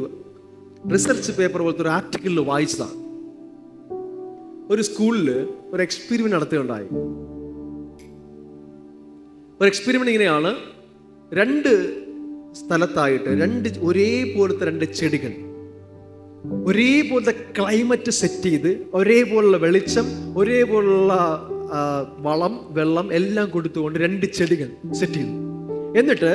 റിസർച്ച് പേപ്പർ പോലത്തെ ഒരു ആർട്ടിക്കിളിൽ വായിച്ചതാണ്. ഒരു സ്കൂളിൽ ഒരു എക്സ്പെരിമെന്റ് നടത്തുകയുണ്ടായി. ഒരു എക്സ്പെരിമെന്റ് ഇങ്ങനെയാണ്, 2 സ്ഥലത്തായിട്ട് ഒരേപോലത്തെ 2 ചെടികൾ, ഒരേപോലത്തെ ക്ലൈമറ്റ് സെറ്റ് ചെയ്ത്, ഒരേപോലുള്ള വെളിച്ചം, ഒരേപോലുള്ള വളം, വെള്ളം എല്ലാം കൊടുത്തുകൊണ്ട് 2 ചെടികൾ സെറ്റ് ചെയ്തു. എന്നിട്ട്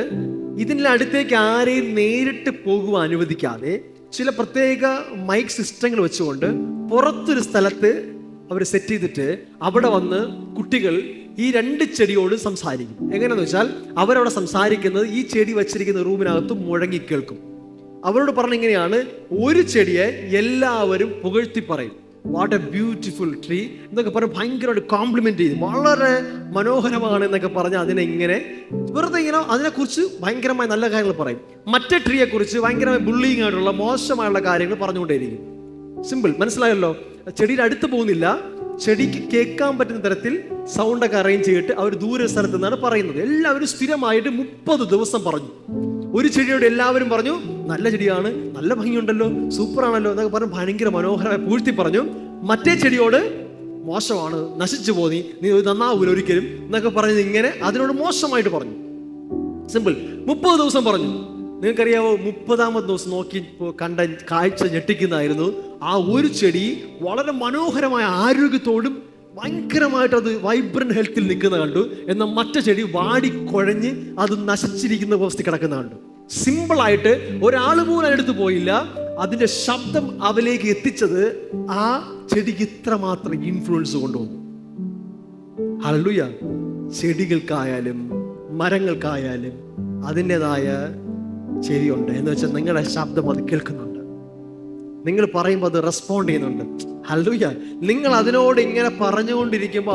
ഇതിൻ്റെ അടുത്തേക്ക് ആരെയും നേരിട്ട് പോകുവാൻ അനുവദിക്കാതെ ചില പ്രത്യേക മൈക്ക് സിസ്റ്റങ്ങൾ വെച്ചുകൊണ്ട് പുറത്തൊരു സ്ഥലത്ത് അവർ സെറ്റ് ചെയ്തിട്ട് അവിടെ വന്ന് കുട്ടികൾ ഈ 2 ചെടിയോട് സംസാരിക്കും. എങ്ങനെയാണെന്ന് വെച്ചാൽ, അവരവിടെ സംസാരിക്കുന്നത് ഈ ചെടി വച്ചിരിക്കുന്ന റൂമിനകത്ത് മുഴങ്ങി കേൾക്കും. അവരോട് പറഞ്ഞ ഇങ്ങനെയാണ്, ഒരു ചെടിയെ എല്ലാവരും പുകഴ്ത്തി പറയും, വാട്ട് എ ബ്യൂട്ടിഫുൾ ട്രീ എന്നൊക്കെ പറഞ്ഞ് ഭയങ്കരമായിട്ട് കോംപ്ലിമെന്റ് ചെയ്യും, വളരെ മനോഹരമാണ് എന്നൊക്കെ പറഞ്ഞ് അതിനെ ഇങ്ങനെ വെറുതെ ഇങ്ങനെ അതിനെക്കുറിച്ച് ഭയങ്കരമായ നല്ല കാര്യങ്ങൾ പറയും. മറ്റേ ട്രീയെ കുറിച്ച് ഭയങ്കരമായി ബുള്ളിങ് ആയിട്ടുള്ള മോശമായുള്ള കാര്യങ്ങൾ പറഞ്ഞുകൊണ്ടേയിരിക്കും. സിമ്പിൾ, മനസ്സിലായല്ലോ. ചെടിയുടെ അടുത്ത് പോകുന്നില്ല, ചെടിക്ക് കേൾക്കാൻ പറ്റുന്ന തരത്തിൽ സൗണ്ടൊക്കെ അറേഞ്ച് ചെയ്തിട്ട് അവർ ദൂര സ്ഥലത്ത് നിന്നാണ് പറയുന്നത്. എല്ലാവരും സ്ഥിരമായിട്ട് 30 ദിവസം പറഞ്ഞു. ഒരു ചെടിയോട് എല്ലാവരും പറഞ്ഞു, നല്ല ചെടിയാണ്, നല്ല ഭംഗിയുണ്ടല്ലോ, സൂപ്പറാണല്ലോ എന്നൊക്കെ പറഞ്ഞ് ഭയങ്കര മനോഹരമായി പൂഴ്ത്തി പറഞ്ഞു. മറ്റേ ചെടിയോട് മോശമാണ്, നശിച്ചു പോയി, നീ നന്നാവൂല ഒരിക്കലും എന്നൊക്കെ പറഞ്ഞത് ഇങ്ങനെ അതിനോട് മോശമായിട്ട് പറഞ്ഞു. സിമ്പിൾ. 30 ദിവസം പറഞ്ഞു. നിങ്ങൾക്കറിയാവോ, 30ാമത്തെ ദിവസം നോക്കി കണ്ട കാഴ്ച ഞെട്ടിക്കുന്നതായിരുന്നു. ആ ഒരു ചെടി വളരെ മനോഹരമായ ആരോഗ്യത്തോടും ഭയങ്കരമായിട്ട് അത് വൈബ്രന്റ് ഹെൽത്തിൽ നിൽക്കുന്ന കണ്ടു. എന്നാൽ മറ്റേ ചെടി വാടിക്കുഴഞ്ഞ് അത് നശിച്ചിരിക്കുന്ന അവസ്ഥ കിടക്കുന്ന കണ്ടു. സിമ്പിളായിട്ട് ഒരാൾ പോലും അടുത്ത് പോയില്ല. അതിന്റെ ശബ്ദം അവലേക്ക് എത്തിച്ചത് ആ ചെടിക്ക് ഇത്രമാത്രം ഇൻഫ്ലുവൻസ് കൊണ്ടുവന്നു. ഹല്ലേലൂയ. ചെടികൾക്കായാലും മരങ്ങൾക്കായാലും അതിൻ്റെതായ ചെവിയുണ്ട്. എന്ന് വെച്ചാൽ നിങ്ങളുടെ ശബ്ദം അത് കേൾക്കുന്നുണ്ട്, നിങ്ങൾ പറയുമ്പോൾ അത് റെസ്പോണ്ട് ചെയ്യുന്നുണ്ട്. ഹല്ലേലൂയ. നിങ്ങൾ അതിനോട് ഇങ്ങനെ പറഞ്ഞുകൊണ്ടിരിക്കുമ്പോൾ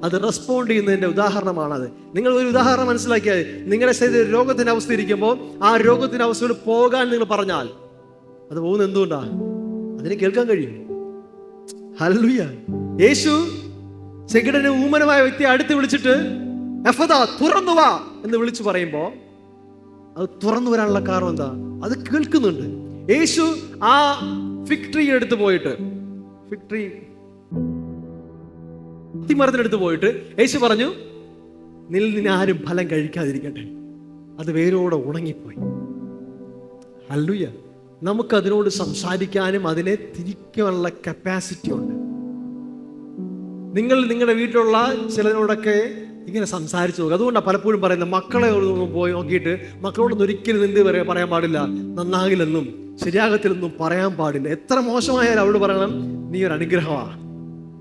അത് റെസ്പോണ്ട് ചെയ്യുന്നതിൻ്റെ ഉദാഹരണമാണത്. നിങ്ങൾ ഒരു ഉദാഹരണം മനസ്സിലാക്കിയാൽ, നിങ്ങളുടെ ശരീരത്തിൽ രോഗത്തിൻ്റെ അവസ്ഥ ഇരിക്കുമ്പോൾ ആ രോഗത്തിൻ്റെ അവസ്ഥയിൽ പോകാൻ നിങ്ങൾ പറഞ്ഞാൽ അത് പോകുന്നത് എന്തുകൊണ്ടാ? അതിന് കേൾക്കാൻ കഴിയും. ഹല്ലേലൂയ. യേശു ചെകിടന് ഊമനമായ വ്യക്തിയെ അടുത്ത് വിളിച്ചിട്ട് എഫദ, തുറന്നു വാ എന്ന് വിളിച്ചു പറയുമ്പോൾ അത് തുറന്നു വരാനുള്ള കാരണം എന്താ? അത് കേൾക്കുന്നുണ്ട്. യേശു ആ ഫിഗ് ട്രീ എടുത്ത് പോയിട്ട്, ഫിഗ് ട്രീ അത്തിമരത്തിനടുത്ത് പോയിട്ട് യേശു പറഞ്ഞു, നിന്നെ ആരും ഫലം കഴിക്കാതിരിക്കട്ടെ, അത് വേരോടെ ഉണങ്ങിപ്പോയി. ഹല്ലേലൂയ. നമുക്ക് അതിനോട് സംസാരിക്കാനും അതിനെ തിരിക്കാനുള്ള കപ്പാസിറ്റി ഉണ്ട്. നിങ്ങൾ നിങ്ങളുടെ വീട്ടിലുള്ള ചിലതിനോടൊക്കെ ഇങ്ങനെ സംസാരിച്ചു നോക്കുക. അതുകൊണ്ടാണ് പലപ്പോഴും പറയുന്നത്, മക്കളെ പോയി നോക്കിയിട്ട് മക്കളോടൊന്നും ഒരിക്കലും എന്ത് പറയാൻ പാടില്ല, നന്നാകില്ലെന്നും ശരിയാകത്തില്ലെന്നും പറയാൻ പാടില്ല. എത്ര മോശമായാലും അവരോട് പറയണം, നീ ഒരു അനുഗ്രഹമാ,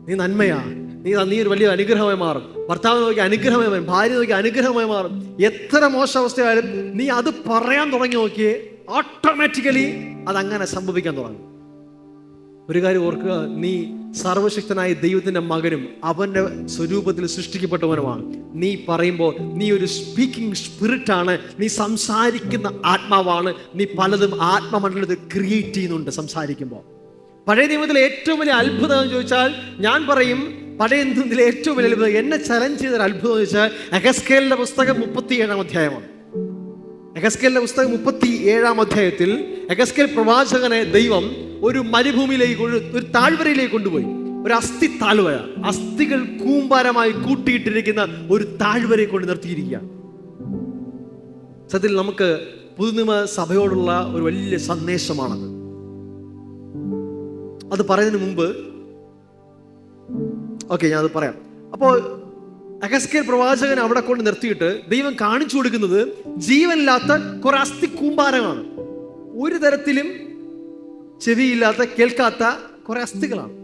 നീ നന്മയാ, നീ ഒരു വലിയ അനുഗ്രഹമായി മാറും. ഭർത്താവ് നോക്കി അനുഗ്രഹമായി മാറും, ഭാര്യ നോക്കി അനുഗ്രഹമായി മാറും. എത്ര മോശാവസ്ഥയായാലും നീ അത് പറയാൻ തുടങ്ങി നോക്കിയേ, ഓട്ടോമാറ്റിക്കലി അതങ്ങനെ സംഭവിക്കാൻ തുടങ്ങും. ഒരു കാര്യം ഓർക്കുക, നീ സർവശക്തനായ ദൈവത്തിന്റെ മകനും അവന്റെ സ്വരൂപത്തിൽ സൃഷ്ടിക്കപ്പെട്ടവനുമാണ്. നീ പറയുമ്പോൾ നീ ഒരു സ്പീക്കിംഗ് സ്പിരിറ്റ് ആണ്, നീ സംസാരിക്കുന്ന ആത്മാവാണ്. നീ പലതും ആത്മമണ്ഡലത്തിൽ ക്രിയേറ്റ് ചെയ്യുന്നുണ്ട് സംസാരിക്കുമ്പോൾ. പഴയ നിയമത്തിലെ ഏറ്റവും വലിയ അത്ഭുതം എന്ന് ചോദിച്ചാൽ ഞാൻ പറയും, പഴയ നിയമത്തിലെ ഏറ്റവും വലിയ അത്ഭുതം, എന്നെ ചലഞ്ച് ചെയ്തൊരു അത്ഭുതം എന്ന് ചോദിച്ചാൽ എഹെസ്കേലിന്റെ പുസ്തകം 37-ാം അധ്യായമാണ്. എഹെസ്കേലിന്റെ പുസ്തകം 37-ാം അധ്യായത്തിൽ എഹെസ്കേൽ പ്രവാചകനെ ദൈവം ഒരു മരുഭൂമിയിലേക്ക്, ഒരു താഴ്വരയിലേക്ക് കൊണ്ടുപോയി. ഒരു അസ്ഥി താഴ്വര, അസ്ഥികൾ കൂമ്പാരമായി കൂട്ടിയിട്ടിരിക്കുന്ന ഒരു താഴ്വരയെ കൊണ്ട് നിർത്തിയിരിക്കുക. സത്യത്തിൽ നമുക്ക് പുതുനിയമ സഭയോടുള്ള ഒരു വലിയ സന്ദേശമാണത്. അത് പറയുന്നതിന് മുമ്പ് ഞാനത് പറയാം. അപ്പോൾ എഹെസ്കേൽ പ്രവാചകൻ അവിടെ കൊണ്ട് നിർത്തിയിട്ട് ദൈവം കാണിച്ചു കൊടുക്കുന്നത് ജീവനില്ലാത്ത കുറെ അസ്ഥി കൂമ്പാരമാണ്. ഒരു തരത്തിലും ചെവിയില്ലാത്ത, കേൾക്കാത്ത കുറെ അസ്ഥികളാണ്.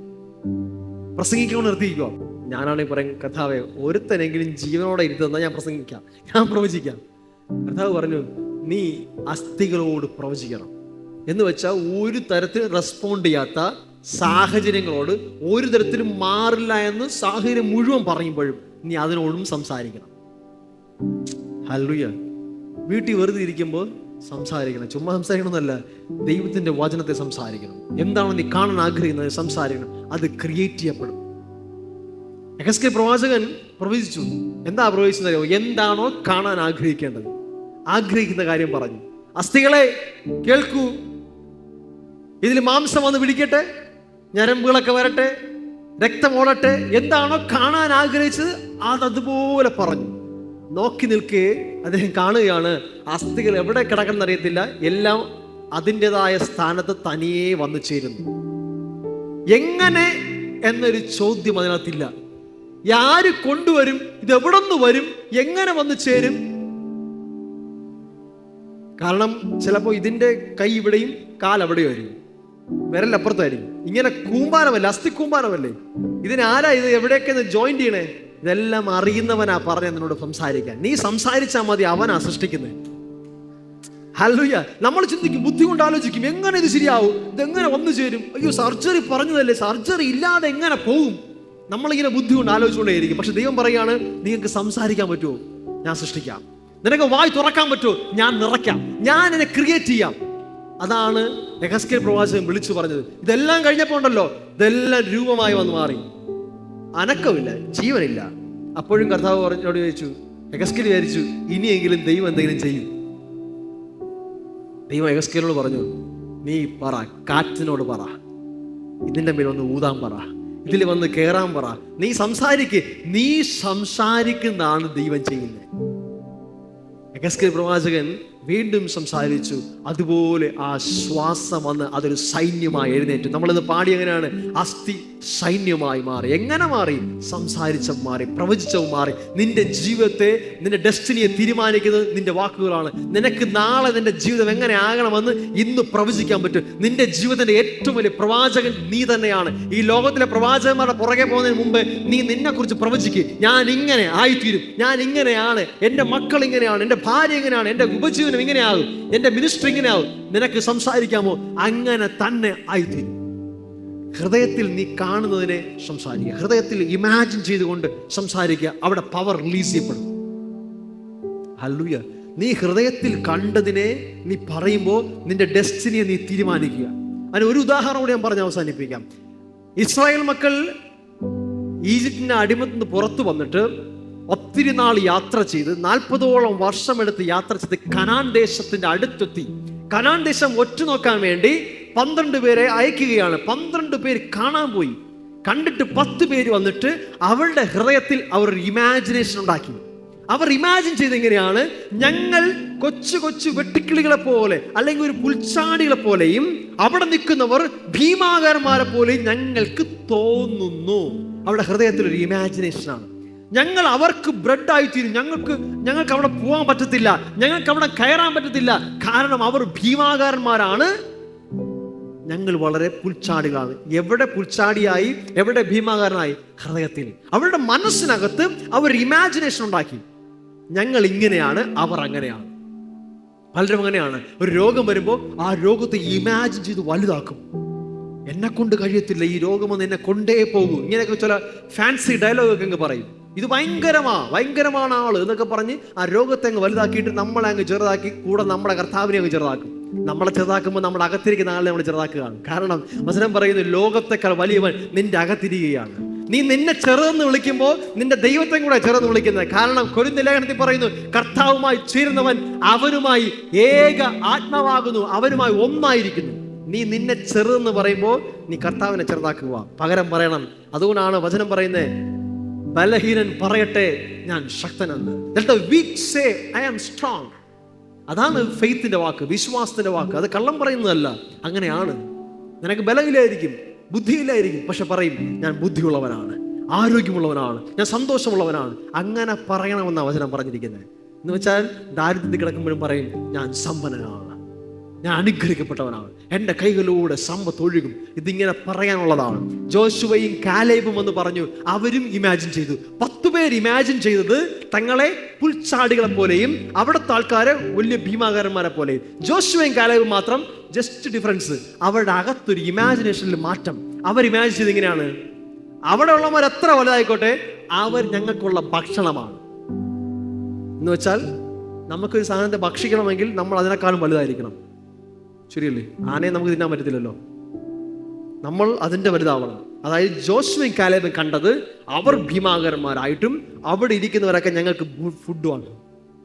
പ്രസംഗിക്കൊണ്ട് നിർത്തിയിരിക്കുക. ഞാനാണെങ്കിൽ പറയും, കർത്താവേ ഒരുത്തനെങ്കിലും ജീവനോടെ ഇരുത്തുന്ന ഞാൻ പ്രസംഗിക്കാം, ഞാൻ പ്രവചിക്കാം. കർത്താവ് പറഞ്ഞു, നീ അസ്ഥികളോട് പ്രവചിക്കണം എന്ന് വെച്ചാൽ ഒരു തരത്തിലും റെസ്പോണ്ട് ചെയ്യാത്ത സാഹചര്യങ്ങളോട് ഒരു തരത്തിലും മാറില്ല എന്ന് സാഹചര്യം മുഴുവൻ പറയുമ്പോഴും നീ അതിനോടും സംസാരിക്കണം. ഹല്ലേലൂയ. വീട്ടിൽ വെറുതെ ഇരിക്കുമ്പോൾ സംസാരിക്കണം. ചുമ്മാ സംസാരിക്കണമെന്നല്ല, ദൈവത്തിന്റെ വചനത്തെ സംസാരിക്കണം. എന്താണോ നീ കാണാൻ ആഗ്രഹിക്കുന്നത് സംസാരിക്കണം. അത് ക്രിയേറ്റ് ചെയ്യപ്പെടും. എഹെസ്കേൽ പ്രവാചകൻ പ്രവചിച്ചു. എന്താ പ്രവചിച്ചതറിയോ? എന്താണോ കാണാൻ ആഗ്രഹിക്കേണ്ടത്, ആഗ്രഹിക്കുന്ന കാര്യം പറഞ്ഞു. അസ്ഥികളെ കേൾക്കൂ, ഇതിൽ മാംസം വന്ന് പിടിക്കട്ടെ, ഞരമ്പുകളൊക്കെ വരട്ടെ, രക്തം ഓടട്ടെ. എന്താണോ കാണാൻ ആഗ്രഹിച്ചത് അതതുപോലെ പറഞ്ഞു. നോക്കി നിൽക്കേ അദ്ദേഹം കാണുകയാണ്, അസ്ഥികൾ എവിടെ കിടക്കുന്ന അറിയത്തില്ല, എല്ലാം അതിൻ്റെതായ സ്ഥാനത്ത് തനിയെ വന്നു ചേരുന്നു. എങ്ങനെ എന്നൊരു ചോദ്യം അതിനകത്തില്ല. ആര് കൊണ്ടുവരും, ഇത് എവിടെ നിന്ന് വരും, എങ്ങനെ വന്നു ചേരും? കാരണം ചിലപ്പോൾ ഇതിന്റെ കൈ ഇവിടെയും കാൽ അവിടെയും ആയിരിക്കും, വിരലപ്പുറത്തായിരിക്കും. ഇങ്ങനെ കൂമ്പാരമല്ലേ, അസ്ഥി കൂമ്പാരമല്ലേ, ഇതിനാരാ ഇത് എവിടെയൊക്കെ ജോയിന്റ് ചെയ്യണേ? ഇതെല്ലാം അറിയുന്നവനാ പറഞ്ഞ എന്നോട് സംസാരിക്കാൻ. നീ സംസാരിച്ചാൽ മതി, അവനാ സൃഷ്ടിക്കുന്നത്. ഹല്ലേലൂയ. നമ്മൾ ചിന്തിക്കും, ബുദ്ധി കൊണ്ട് ആലോചിക്കും, എങ്ങനെ ഇത് ശരിയാവും, ഇതെങ്ങനെ വന്നു ചേരും? അയ്യോ, സർജറി പറഞ്ഞതല്ലേ, സർജറി ഇല്ലാതെ എങ്ങനെ പോകും? നമ്മളിങ്ങനെ ബുദ്ധി കൊണ്ട് ആലോചിച്ചുകൊണ്ടേയിരിക്കും. പക്ഷെ ദൈവം പറയാണ്, നിങ്ങൾക്ക് സംസാരിക്കാൻ പറ്റുമോ? ഞാൻ സൃഷ്ടിക്കാം. നിനക്ക് വായ് തുറക്കാൻ പറ്റുമോ? ഞാൻ നിറയ്ക്കാം. ഞാൻ എന്നെ ക്രിയേറ്റ് ചെയ്യാം. അതാണ് എഹെസ്കേൽ പ്രവാചകൻ വിളിച്ചു പറഞ്ഞത്. ഇതെല്ലാം കഴിഞ്ഞപ്പോൾ ഉണ്ടല്ലോ, ഇതെല്ലാം രൂപമായി വന്ന് മാറി. അനക്കമില്ല, ജീവനില്ല. അപ്പോഴും കർത്താവ് പറഞ്ഞോട് ചോദിച്ചു, എഹെസ്കേൽ വിചാരിച്ചു ഇനിയെങ്കിലും ദൈവം എന്തെങ്കിലും ചെയ്യും. ദൈവം എഹെസ്കേലിനോട് പറഞ്ഞു, നീ പറ, കാറ്റിനോട് പറ, ഇതിന്റെ മേൽ വന്ന് ഊതാൻ പറ, ഇതിൽ വന്ന് കയറാൻ പറ. നീ സംസാരിക്ക്. നീ സംസാരിക്കുന്നതാണ് ദൈവം ചെയ്യുന്നത്. എഹെസ്കേൽ പ്രവാചകൻ വീണ്ടും സംസാരിച്ചു. അതുപോലെ ആ ശ്വാസം വന്ന് അതൊരു സൈന്യമായി എഴുന്നേറ്റു. നമ്മളിത് പാടി എങ്ങനെയാണ്? അസ്ഥി സൈന്യമായി മാറി. എങ്ങനെ മാറി? സംസാരിച്ചവും മാറി, പ്രവചിച്ചവും മാറി. നിന്റെ ജീവിതത്തെ, നിന്റെ ഡെസ്റ്റിനിയെ തീരുമാനിക്കുന്നത് നിന്റെ വാക്കുകളാണ്. നിനക്ക് നാളെ നിന്റെ ജീവിതം എങ്ങനെ ആകണമെന്ന് ഇന്ന് പ്രവചിക്കാൻ പറ്റും. നിന്റെ ജീവിതത്തിന്റെ ഏറ്റവും വലിയ പ്രവാചകൻ നീ തന്നെയാണ്. ഈ ലോകത്തിലെ പ്രവാചകന്മാരുടെ പുറകെ പോകുന്നതിന് മുമ്പ് നീ നിന്നെ കുറിച്ച് പ്രവചിക്കുക. ഞാൻ ഇങ്ങനെ ആയിത്തീരും, ഞാൻ ഇങ്ങനെയാണ്, എൻ്റെ മക്കൾ ഇങ്ങനെയാണ്, എൻ്റെ ഭാര്യ ഇങ്ങനെയാണ്, എൻ്റെ ഉപജീവനം ഇങ്ങനെയാകും, എൻ്റെ മിനിസ്ട്രി ഇങ്ങനെയാകും. നിനക്ക് സംസാരിക്കാമോ? അങ്ങനെ തന്നെ ആയിത്തീരും. ഹൃദയത്തിൽ നീ കാണുന്നതിനെ സംസാരിക്കുക. ഹൃദയത്തിൽ ഇമാജിൻ ചെയ്തുകൊണ്ട് സംസാരിക്കുക. അവിടെ പവർ റിലീസ് ചെയ്യപ്പെടും. ഹല്ലേലൂയ. നീ ഹൃദയത്തിൽ കണ്ടതിനെ നീ പറയുമ്പോൾ നിന്റെ ഡെസ്റ്റിനിയെ നീ തീരുമാനിക്കുക. അതിന് ഒരു ഉദാഹരണം കൂടി ഞാൻ പറഞ്ഞ് അവസാനിപ്പിക്കാം. ഇസ്രായേൽ മക്കൾ ഈജിപ്തിന്റെ അടിമത്തിൽ നിന്ന് പുറത്തു വന്നിട്ട് ഒത്തിരി നാൾ യാത്ര ചെയ്ത് 40ഓളം വർഷമെടുത്ത് യാത്ര ചെയ്ത് കനാൻ ദേശത്തിന്റെ അടുത്തെത്തി. കനാൻ ദേശം ഒറ്റുനോക്കാൻ വേണ്ടി 12 പേരെ അയക്കുകയാണ്. 12 പേര് കാണാൻ പോയി. കണ്ടിട്ട് 10 പേര് വന്നിട്ട് അവരുടെ ഹൃദയത്തിൽ അവർ ഇമാജിനേഷൻ ഉണ്ടാക്കി. അവർ ഇമാജിൻ ചെയ്തെങ്ങനെയാണ്? ഞങ്ങൾ കൊച്ചു കൊച്ചു വെട്ടിക്കിളികളെ പോലെ അല്ലെങ്കിൽ ഒരു പുൽച്ചാടികളെ പോലെയും അവിടെ നിൽക്കുന്നവർ ഭീമാകാരന്മാരെ പോലെയും ഞങ്ങൾക്ക് തോന്നുന്നു. അവരുടെ ഹൃദയത്തിൽ ഒരു ഇമാജിനേഷനാണ്. ഞങ്ങൾ അവർക്ക് ബ്രെഡ് ആയിത്തീരും, ഞങ്ങൾക്ക് അവിടെ പോകാൻ പറ്റത്തില്ല, ഞങ്ങൾക്ക് അവിടെ കയറാൻ പറ്റത്തില്ല, കാരണം അവർ ഭീമാകാരന്മാരാണ്. ഞങ്ങൾ വളരെ പുൽച്ചാടികളാണ്. എവിടെ പുൽച്ചാടിയായി, എവിടെ ഭീമാകാരനായി? ഹൃദയത്തിൽ. അവരുടെ മനസ്സിനകത്ത് അവർ ഇമാജിനേഷൻ ഉണ്ടാക്കി. ഞങ്ങൾ ഇങ്ങനെയാണ്, അവർ അങ്ങനെയാണ്. പലരും അങ്ങനെയാണ്. ഒരു രോഗം വരുമ്പോൾ ആ രോഗത്തെ ഇമാജിൻ ചെയ്ത് വലുതാക്കും. എന്നെ കൊണ്ട് കഴിയത്തില്ല, ഈ രോഗമൊന്നും എന്നെ കൊണ്ടേ പോകൂ, ഇങ്ങനെയൊക്കെ ചില ഫാൻസി ഡയലോഗൊക്കെ അങ്ങ് പറയും. ഇത് ഭയങ്കരമാണ് ആള് എന്നൊക്കെ പറഞ്ഞ് ആ രോഗത്തെ അങ്ങ് വലുതാക്കിയിട്ട് നമ്മളെ അങ്ങ് ചെറുതാക്കി, കൂടെ നമ്മുടെ കർത്താവിനെ അങ്ങ് ചെറുതാക്കും. നമ്മളെ ചെറുതാക്കുമ്പോൾ നമ്മുടെ അകത്തിരിക്കുന്ന ആളെ നമ്മൾ ചെറുതാക്കുകയാണ്. കാരണം വചനം പറയുന്നു, ലോകത്തെക്കാൾ വലിയവൻ നിന്റെ അകത്തിരിക്കുകയാണ്. നീ നിന്നെ ചെറുതെന്ന് വിളിക്കുമ്പോൾ നിന്റെ ദൈവത്തെ കൂടെ ചെറുതെന്ന് വിളിക്കുന്നത്. കാരണം കൊരിന്ത്യർ ലേഖനത്തിൽ പറയുന്നു, കർത്താവുമായി ചേരുന്നവൻ അവനുമായി ഏക ആത്മാവാകുന്നു, അവനുമായി ഒന്നായിരിക്കുന്നു. നീ നിന്നെ ചെറുതെന്ന് പറയുമ്പോൾ നീ കർത്താവിനെ ചെറുതാക്കുക, പകരം പറയണം. അതുകൊണ്ടാണ് വചനം പറയുന്നത്, ബലഹീനൻ പറയട്ടെ ഞാൻ ശക്തനെന്ന്. Let the weak say I am strong. അതാണ് ഫെയ്ത്തിന്റെ വാക്ക്, വിശ്വാസത്തിന്റെ വാക്ക്. അത് കള്ളം പറയുന്നതല്ല. അങ്ങനെയാണ്. നിനക്ക് ബലമില്ലായിരിക്കും, ബുദ്ധിയില്ലായിരിക്കും, പക്ഷെ പറയും ഞാൻ ബുദ്ധിയുള്ളവനാണ്, ആരോഗ്യമുള്ളവനാണ്, ഞാൻ സന്തോഷമുള്ളവനാണ്. അങ്ങനെ പറയണമെന്നാണ് വചനം പറഞ്ഞിരിക്കുന്നത്. എന്ന് വെച്ചാൽ ദാരിദ്ര്യത്തിൽ കിടക്കുമ്പോഴും പറയും ഞാൻ സമ്പന്നനാണ്, ഞാൻ അനുഗ്രഹിക്കപ്പെട്ടവനാണ്, എൻ്റെ കൈകളിലൂടെ സമ്പത്ത് ഒഴുകും. ഇതിങ്ങനെ പറയാനുള്ളതാണ്. ജോശുവയും കാലേബും എന്ന് പറഞ്ഞു, അവരും ഇമാജിൻ ചെയ്തു. 10 പേര് ഇമാജിൻ ചെയ്തത് തങ്ങളെ പുൽച്ചാടികളെ പോലെയും അവിടുത്തെ ആൾക്കാരെ വലിയ ഭീമാകാരന്മാരെ പോലെയും. ജോശുവയും കാലേബും മാത്രം ജസ്റ്റ് ഡിഫറൻസ്, അവരുടെ അകത്തൊരു ഇമാജിനേഷനിൽ മാറ്റം. അവർ ഇമാജിൻ ചെയ്ത് ഇങ്ങനെയാണ്, അവിടെ ഉള്ളവർ എത്ര വലുതായിക്കോട്ടെ, അവർ ഞങ്ങൾക്കുള്ള ഭക്ഷണമാണ്. എന്ന് വെച്ചാൽ നമുക്കൊരു സാധനത്തെ ഭക്ഷിക്കണമെങ്കിൽ നമ്മൾ അതിനേക്കാളും വലുതായിരിക്കണം. ശരിയല്ലേ? ആനയെ നമുക്ക് തിന്നാൻ പറ്റത്തില്ലല്ലോ, നമ്മൾ അതിൻ്റെ വലുതാവണം. അതായത് ജോശുവയും കാലേബും കണ്ടത് അവർ ഭീമാകരന്മാരായിട്ടും അവിടെ ഇരിക്കുന്നവരൊക്കെ ഞങ്ങൾക്ക് ഫുഡുമാണ്,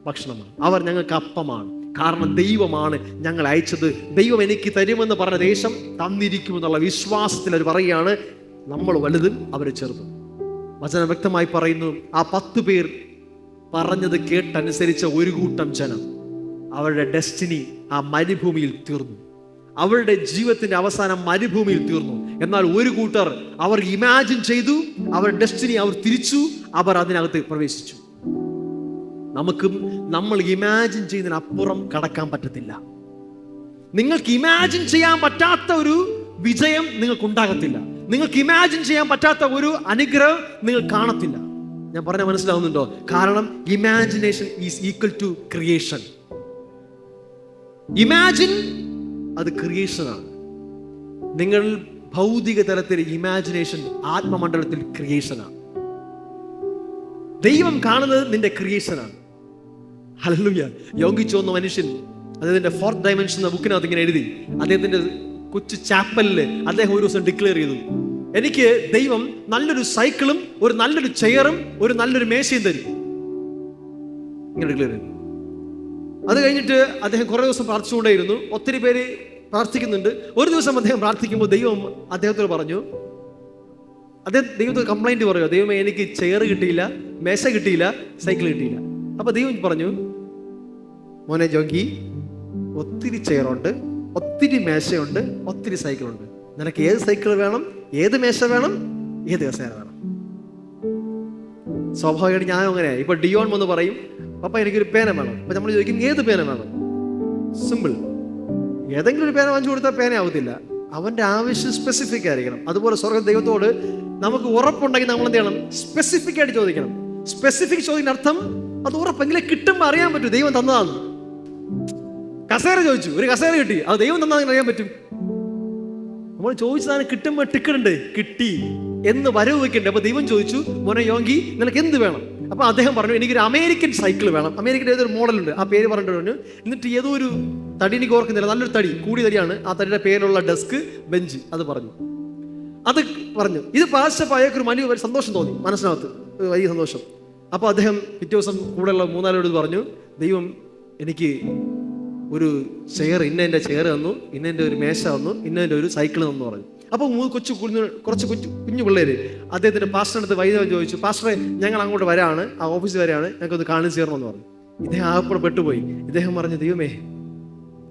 ഭക്ഷണമാണ്, അവർ ഞങ്ങൾക്ക് അപ്പമാണ്. കാരണം ദൈവമാണ് ഞങ്ങൾ അയച്ചത്. ദൈവം എനിക്ക് തരുമെന്ന് പറഞ്ഞ ദേശം തന്നിരിക്കുമെന്നുള്ള വിശ്വാസത്തിൽ അവർ പറയുകയാണ്, നമ്മൾ വലുതും അവർ ചെറുതും. വചനം വ്യക്തമായി പറയുന്നു, ആ 10 പേർ പറഞ്ഞത് കേട്ടനുസരിച്ച ഒരു കൂട്ടം ജനം അവരുടെ ഡെസ്റ്റിനി ആ മരുഭൂമിയിൽ തീർന്നു. അവരുടെ ജീവിതത്തിന്റെ അവസാനം മരുഭൂമിയിൽ തീർന്നു. എന്നാൽ ഒരു കൂട്ടർ അവർ ഇമാജിൻ ചെയ്തു, അവർ ഡെസ്റ്റിനി അവർ തിരിച്ചു, അവർ അതിനകത്ത് പ്രവേശിച്ചു. നമുക്കും നമ്മൾ ഇമാജിൻ ചെയ്യുന്നതിനപ്പുറം കടക്കാൻ പറ്റത്തില്ല. നിങ്ങൾക്ക് ഇമാജിൻ ചെയ്യാൻ പറ്റാത്ത ഒരു വിജയം നിങ്ങൾക്ക് ഉണ്ടാകത്തില്ല. നിങ്ങൾക്ക് ഇമാജിൻ ചെയ്യാൻ പറ്റാത്ത ഒരു അനുഗ്രഹം നിങ്ങൾ കാണത്തില്ല. ഞാൻ പറഞ്ഞ മനസ്സിലാവുന്നുണ്ടോ? കാരണം imagination is equal to creation. Imagine അത് ക്രിയേഷനാണ്. നിങ്ങൾ ഭൗതിക തലത്തിൽ ഇമാജിനേഷൻ, ആത്മമണ്ഡലത്തിൽ ക്രിയേഷനാണ്. ദൈവം കാണുന്നത് നിന്റെ ക്രിയേഷനാണ്. ഹല്ലേലൂയ. യോങ്കിച്ചോ എന്ന മനുഷ്യൻ അദ്ദേഹത്തിന്റെ 4th ഡയമെൻഷൻ എന്ന ബുക്കിനകത്ത് ഇങ്ങനെ എഴുതി, അദ്ദേഹത്തിന്റെ കൊച്ചു ചാപ്പലില് അദ്ദേഹം ഒരു ദിവസം ഡിക്ലെയർ ചെയ്തു, എനിക്ക് ദൈവം നല്ലൊരു സൈക്കിളും ഒരു നല്ലൊരു ചെയറും ഒരു നല്ലൊരു മേശയും തരും. ഇങ്ങനെ ഡിക്ലെയർ ചെയ്തു. അത് കഴിഞ്ഞിട്ട് അദ്ദേഹം കുറേ ദിവസം പ്രാർത്ഥിച്ചുകൊണ്ടേയിരുന്നു. ഒത്തിരി പേര് പ്രാർത്ഥിക്കുന്നുണ്ട്. ഒരു ദിവസം അദ്ദേഹം പ്രാർത്ഥിക്കുമ്പോൾ ദൈവം അദ്ദേഹത്തോട് പറഞ്ഞു, അദ്ദേഹം ദൈവത്തോട് കംപ്ലൈന്റ് പറയുക, ദൈവമേ എനിക്ക് ചെയർ കിട്ടിയില്ല, മേശ കിട്ടിയില്ല, സൈക്കിൾ കിട്ടിയില്ല. അപ്പൊ ദൈവം പറഞ്ഞു, മോനെ ജോങ്കി, ഒത്തിരി ചെയറുണ്ട്, ഒത്തിരി മേശയുണ്ട്, ഒത്തിരി സൈക്കിളുണ്ട്. നിനക്ക് ഏത് സൈക്കിൾ വേണം, ഏത് മേശ വേണം, ഏത് കസേര വേണം? സ്വാഭാവികമായിട്ട് ഞാൻ അങ്ങനെ. ഇപ്പൊ ഡിയോൺ വന്ന് പറയും, പപ്പ എനിക്കൊരു പേന വേണം. അപ്പൊ നമ്മൾ ചോദിക്കും ഏത് പേന വേണം? സിമ്പിൾ, ഏതെങ്കിലും ഒരു പേന വാങ്ങിച്ചു കൊടുത്താൽ പേന ആവത്തില്ല. അവന്റെ ആവശ്യം സ്പെസിഫിക് ആയിരിക്കണം. അതുപോലെ സ്വർഗ്ഗ ദൈവത്തോട് നമുക്ക് ഉറപ്പുണ്ടെങ്കിൽ നമ്മൾ എന്ത് ചെയ്യണം? സ്പെസിഫിക് ആയിട്ട് ചോദിക്കണം. സ്പെസിഫിക് ചോദിക്കുന്ന അർത്ഥം അത് ഉറപ്പെങ്കിലും കിട്ടുമ്പോൾ അറിയാൻ പറ്റും ദൈവം തന്നതാണ്. കസേര ചോദിച്ചു, ഒരു കസേര കിട്ടി, അത് ദൈവം തന്നതാണെന്ന് അറിയാൻ പറ്റും. നമ്മൾ ചോദിച്ചതാണ് കിട്ടുമ്പോൾ ടിക്കറുണ്ട്, കിട്ടി എന്ന് വരവ് വെക്കണ്ടേ. അപ്പൊ ദൈവം ചോദിച്ചു, മോനെ യോങ്കി നിനക്ക് എന്ത് വേണം? അപ്പൊ അദ്ദേഹം പറഞ്ഞു, എനിക്കൊരു അമേരിക്കൻ സൈക്കിൾ വേണം. അമേരിക്കൻ ഏതൊരു മോഡലുണ്ട്, ആ പേര് പറഞ്ഞിട്ട് പറഞ്ഞു. എന്നിട്ട് ഏതോ ഒരു തടി, എനിക്ക് ഓർക്കുന്നില്ല, നല്ലൊരു തടി, കൂടിയ തടിയാണ്. ആ തടിയുടെ പേരുള്ള ഡെസ്ക്, ബെഞ്ച്, അത് പറഞ്ഞു. അത് പറഞ്ഞു. ഇത് പാശ്ചപ്പായക്ക് ഒരു വലിയ സന്തോഷം തോന്നി, മനസ്സിനകത്ത് വലിയ സന്തോഷം. അപ്പോൾ അദ്ദേഹം പിറ്റേ ദിവസം കൂടെയുള്ള 3-4 പറഞ്ഞു, ദൈവം എനിക്ക് ഒരു ചെയർ, ഇന്നതിൻ്റെ ചെയർ തന്നു, ഇന്നതിൻ്റെ ഒരു മേശ തന്നു, ഇന്നതിൻ്റെ ഒരു സൈക്കിൾ തന്നു പറഞ്ഞു. അപ്പോൾ കുറച്ച് കുഞ്ഞു പിള്ളേര് അദ്ദേഹത്തിൻ്റെ പാസ്റ്ററിനടുത്ത് വൈദ്യം ചോദിച്ചു, പാസ്റ്ററെ ഞങ്ങൾ അങ്ങോട്ട് വരാണ്, ആ ഓഫീസിൽ വരാണ്, ഞങ്ങൾക്കൊന്ന് കാണിച്ചു തരണമെന്ന് പറഞ്ഞു. ഇദ്ദേഹം ആകെപ്പോഴും പെട്ടുപോയി. ഇദ്ദേഹം പറഞ്ഞു, ദൈവമേ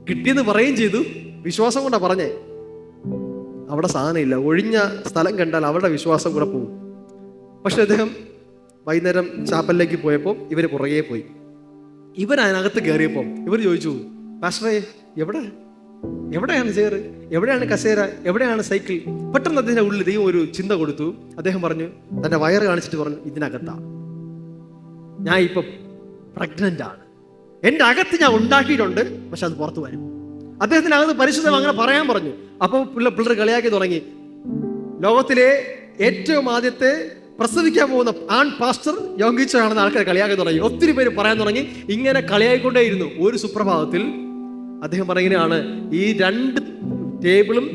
കിട്ടിയെന്ന് പറയുകയും ചെയ്തു, വിശ്വാസം കൊണ്ടാണ് പറഞ്ഞേ. അവിടെ സാധനം ഇല്ല, ഒഴിഞ്ഞ സ്ഥലം കണ്ടാൽ അവരുടെ വിശ്വാസം കൂടെ പോകും. പക്ഷെ അദ്ദേഹം വൈകുന്നേരം ചാപ്പലിലേക്ക് പോയപ്പോൾ ഇവർ പുറകെ പോയി. ഇവരതിനകത്ത് കയറിയപ്പോൾ ഇവർ ചോദിച്ചു, പാസ്റ്ററെ എവിടെ? എവിടെയാണ് ചെയർ, എവിടെയാണ് കസേര, എവിടെയാണ് സൈക്കിൾ? പെട്ടെന്ന് അദ്ദേഹത്തിന്റെ ഉള്ളിൽ ദൈവം ഒരു ചിന്ത കൊടുത്തു. അദ്ദേഹം പറഞ്ഞു, തന്റെ വയറ് കാണിച്ചിട്ട് പറഞ്ഞു, ഇതിനകത്താ, ഞാൻ ഇപ്പൊ പ്രഗ്നന്റ് ആണ്, എന്റെ അകത്ത് ഞാൻ ഉണ്ടാക്കിയിട്ടുണ്ട്, പക്ഷെ അത് പുറത്തു വരും. അദ്ദേഹത്തിനകത്ത് പരിശുദ്ധം അങ്ങനെ പറയാൻ പറഞ്ഞു. അപ്പോൾ പിള്ളേർ കളിയാക്കി തുടങ്ങി. ലോകത്തിലെ ഏറ്റവും ആദ്യത്തെ പ്രസവിക്കാൻ പോകുന്ന ആൺ പാസ്റ്റർ യോഗീച്ചാണെന്ന് ആൾക്കാർ കളിയാക്കി തുടങ്ങി. ഒത്തിരി പേര് പറയാൻ തുടങ്ങി. ഇങ്ങനെ കളിയായിക്കൊണ്ടേയിരുന്നു. ഒരു സുപ്രഭാതത്തിൽ അദ്ദേഹം പറയുകയാണ്, ഈ 2 ടേബിളും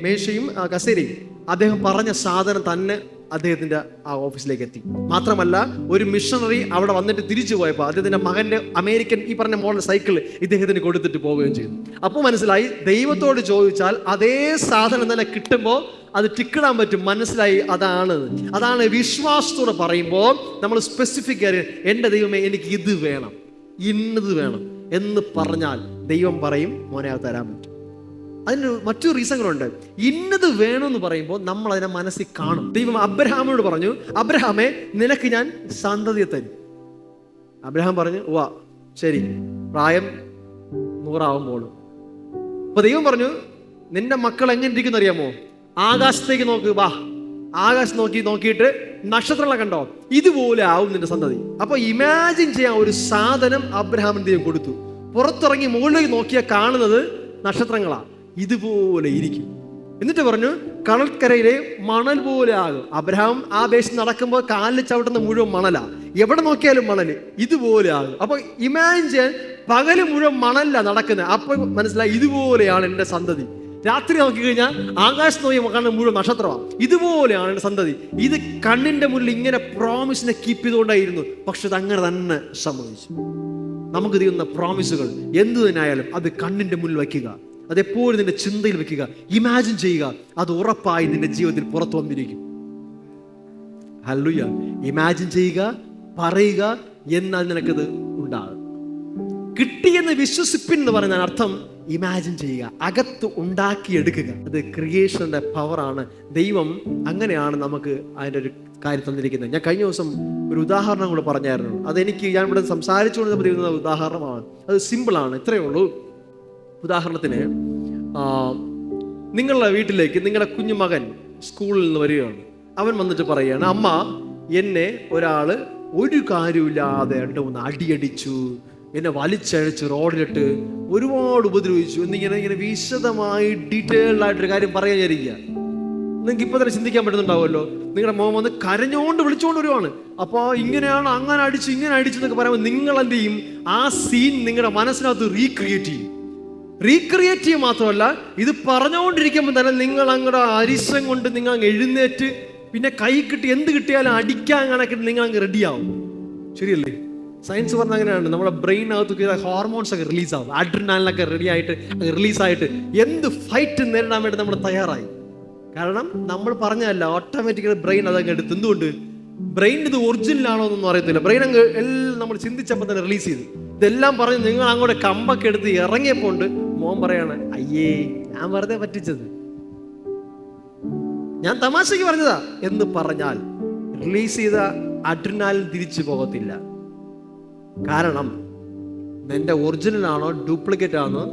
മേശയും കസേരയും അദ്ദേഹം പറഞ്ഞ സാധനം തന്നെ അദ്ദേഹത്തിന്റെ ആ ഓഫീസിലേക്ക് എത്തി. മാത്രമല്ല, ഒരു മിഷണറി അവിടെ വന്നിട്ട് തിരിച്ചു പോയപ്പോൾ അദ്ദേഹത്തിന്റെ മകന്റെ അമേരിക്കൻ ഈ പറഞ്ഞ മോഡൽ സൈക്കിൾ ഇദ്ദേഹത്തിന് കൊടുത്തിട്ട് പോവുകയും ചെയ്തു. അപ്പോൾ മനസ്സിലായി, ദൈവത്തോട് ചോദിച്ചാൽ അതേ സാധനം തന്നെ കിട്ടുമ്പോൾ അത് ടിക്കിടാൻ പറ്റും. മനസ്സിലായി, അതാണ് വിശ്വാസത്തോടെ പറയുമ്പോൾ നമ്മൾ സ്പെസിഫിക് ആയി, എൻ്റെ ദൈവമേ എനിക്ക് ഇത് വേണം, ഇന്നത് വേണം എന്ന് പറഞ്ഞാൽ ദൈവം പറയും, മോനെ അത് തരാൻ പറ്റും. അതിന് മറ്റൊരു റീസണുണ്ട്. ഇന്നത് വേണമെന്ന് പറയുമ്പോൾ നമ്മൾ അതിനെ മനസ്സിൽ കാണും. ദൈവം അബ്രഹാമിനോട് പറഞ്ഞു, അബ്രഹാമേ നിനക്ക് ഞാൻ സന്തതിയെ തരും. അബ്രഹാം പറഞ്ഞു, വാ ശരി, പ്രായം 100 ആവുമ്പോൾ. അപ്പൊ ദൈവം പറഞ്ഞു, നിന്റെ മക്കൾ എങ്ങനെ ഇരിക്കുന്ന അറിയാമോ? ആകാശത്തേക്ക് നോക്ക്, വാ, ആകാശം നോക്കിയിട്ട് നക്ഷത്രങ്ങളെ കണ്ടോ, ഇതുപോലെ ആവും നിന്റെ സന്തതി. അപ്പൊ ഇമാജിൻ ചെയ്യാൻ ഒരു സാധനം അബ്രഹാമിന് ദൈവം കൊടുത്തു. പുറത്തിറങ്ങി മുകളിലേക്ക് നോക്കിയാൽ കാണുന്നത് നക്ഷത്രങ്ങളാ, ഇതുപോലെ ഇരിക്കും. എന്നിട്ട് പറഞ്ഞു, കടൽക്കരയിലെ മണൽ പോലെ ആകും. അബ്രഹാം ആ ദേശത്ത് നടക്കുമ്പോൾ കാലിൽ ചവിട്ടുന്ന മുഴുവൻ മണലാ, എവിടെ നോക്കിയാലും മണല്, ഇതുപോലെ ആകും. അപ്പൊ ഇമാജിൻ ചെയ്യാൻ, പകല് മുഴുവൻ മണലല്ല നടക്കുന്നത്. അപ്പൊ മനസ്സിലായി, ഇതുപോലെയാണ് എൻ്റെ സന്തതി. രാത്രി നോക്കിക്കഴിഞ്ഞാൽ ആകാശത്ത് നോക്കി കാണുന്ന മുഴുവൻ നക്ഷത്രമാണ്, ഇതുപോലെയാണ് എൻ്റെ സന്തതി. ഇത് കണ്ണിന്റെ മുന്നിൽ ഇങ്ങനെ പ്രോമിസിനെ കീപ്പ് ചെയ്തുകൊണ്ടായിരുന്നു. പക്ഷെ അത് അങ്ങനെ തന്നെ സംഭവിച്ചു. നമുക്ക് ചെയ്യുന്ന പ്രോമിസുകൾ എന്തു തന്നെ ആയാലും അത് കണ്ണിന്റെ മുന്നിൽ വയ്ക്കുക, അതെപ്പോഴും നിന്റെ ചിന്തയിൽ വെക്കുക, ഇമാജിൻ ചെയ്യുക. അത് ഉറപ്പായി നിന്റെ ജീവിതത്തിൽ പുറത്തു വന്നിരിക്കും. ഹല്ലേലൂയ. ഇമാജിൻ ചെയ്യുക, പറയുക, എന്നാൽ നിനക്കത് ഉണ്ടാകും. കിട്ടിയെന്ന് വിശ്വസിപ്പിൻ എന്ന് പറയുന്ന അർത്ഥം ഇമാജിൻ ചെയ്യുക, അകത്ത് ഉണ്ടാക്കിയെടുക്കുക. അത് ക്രിയേഷന്റെ പവറാണ്. ദൈവം അങ്ങനെയാണ് നമുക്ക് അതിൻ്റെ ഒരു കാര്യം തന്നിരിക്കുന്നത്. ഞാൻ കഴിഞ്ഞ ദിവസം ഒരു ഉദാഹരണം കൂടെ പറഞ്ഞായിരുന്നു. അതെനിക്ക് ഞാൻ ഇവിടെ സംസാരിച്ചുകൊണ്ട് പറയുന്ന ഉദാഹരണമാണ്. അത് സിമ്പിളാണ്, ഇത്രയേ ഉള്ളൂ. ഉദാഹരണത്തിന്, നിങ്ങളുടെ വീട്ടിലേക്ക് നിങ്ങളുടെ കുഞ്ഞുമകൻ സ്കൂളിൽ നിന്ന് വരികയാണ്. അവൻ വന്നിട്ട് പറയുകയാണ്, അമ്മ എന്നെ ഒരാൾ ഒരു കാര്യമില്ലാതെ 2-3 അടിയടിച്ചു, എന്നെ വലിച്ചഴിച്ച് റോഡിലിട്ട് ഒരുപാട് ഉപദ്രവിച്ചു എന്നിങ്ങനെ വിശദമായി ഡീറ്റെയിൽഡ് ആയിട്ടൊരു കാര്യം പറയാൻ വിചാരിക്കുക. നിങ്ങൾക്ക് ഇപ്പൊ തന്നെ ചിന്തിക്കാൻ പറ്റുന്നുണ്ടാവുമല്ലോ. നിങ്ങളുടെ മോൻ വന്ന് കരഞ്ഞോണ്ട് വിളിച്ചോണ്ട് വരുവാണ്. അപ്പോൾ ഇങ്ങനെയാണ്, അങ്ങനെ അടിച്ചു, ഇങ്ങനെ അടിച്ചു എന്നൊക്കെ പറയുമ്പോൾ നിങ്ങൾ എന്ത് ചെയ്യും? ആ സീൻ നിങ്ങളുടെ മനസ്സിനകത്ത് റീക്രിയേറ്റ് ചെയ്യും. മാത്രമല്ല, ഇത് പറഞ്ഞുകൊണ്ടിരിക്കുമ്പോൾ തന്നെ നിങ്ങൾ അങ്ങടെ അരിശം കൊണ്ട് നിങ്ങൾ അങ്ങ് എഴുന്നേറ്റ്, പിന്നെ കൈ കിട്ടി എന്ത് കിട്ടിയാലും അടിക്കാൻ കണക്കിട്ട് നിങ്ങൾ അങ്ങ് റെഡിയാവും. ശരിയല്ലേ? സയൻസ് പറഞ്ഞ അങ്ങനെയാണ്. നമ്മുടെ ബ്രെയിനകത്ത് ഹോർമോൺസ് ഒക്കെ റിലീസാവും, അഡ്രിനാലിനൊക്കെ റിലീസായിട്ട് എന്ത് ഫൈറ്റ് നേരിടാൻ വേണ്ടി നമ്മൾ തയ്യാറായി. കാരണം നമ്മൾ പറഞ്ഞതല്ല, ഓട്ടോമാറ്റിക്കലി ബ്രെയിൻ അതങ്ങ് എടുത്ത്. എന്തുകൊണ്ട്? ബ്രെയിൻ ഇത് ഒറിജിനലാണോ എന്നൊന്നും അറിയത്തില്ല. ബ്രെയിൻ അങ്ങ് എല്ലാം നമ്മൾ ചിന്തിച്ചപ്പോൾ തന്നെ റിലീസ് ചെയ്തു. ഇതെല്ലാം പറഞ്ഞ് നിങ്ങൾ അങ്ങോട്ട് കമ്പൊക്കെ എടുത്ത് ഇറങ്ങിയപ്പോൾ മോൻ പറയാണ്, അയ്യേ ഞാൻ വെറുതെ പറ്റിച്ചത്, ഞാൻ തമാശക്ക് പറഞ്ഞതാ എന്ന് പറഞ്ഞാൽ റിലീസ് ചെയ്ത അഡ്രിനാലിൻ തിരിച്ചു പോകത്തില്ല. കാരണം നിന്റെ ഒറിജിനൽ ആണോ ഡ്യൂപ്ലിക്കേറ്റ് ആണോ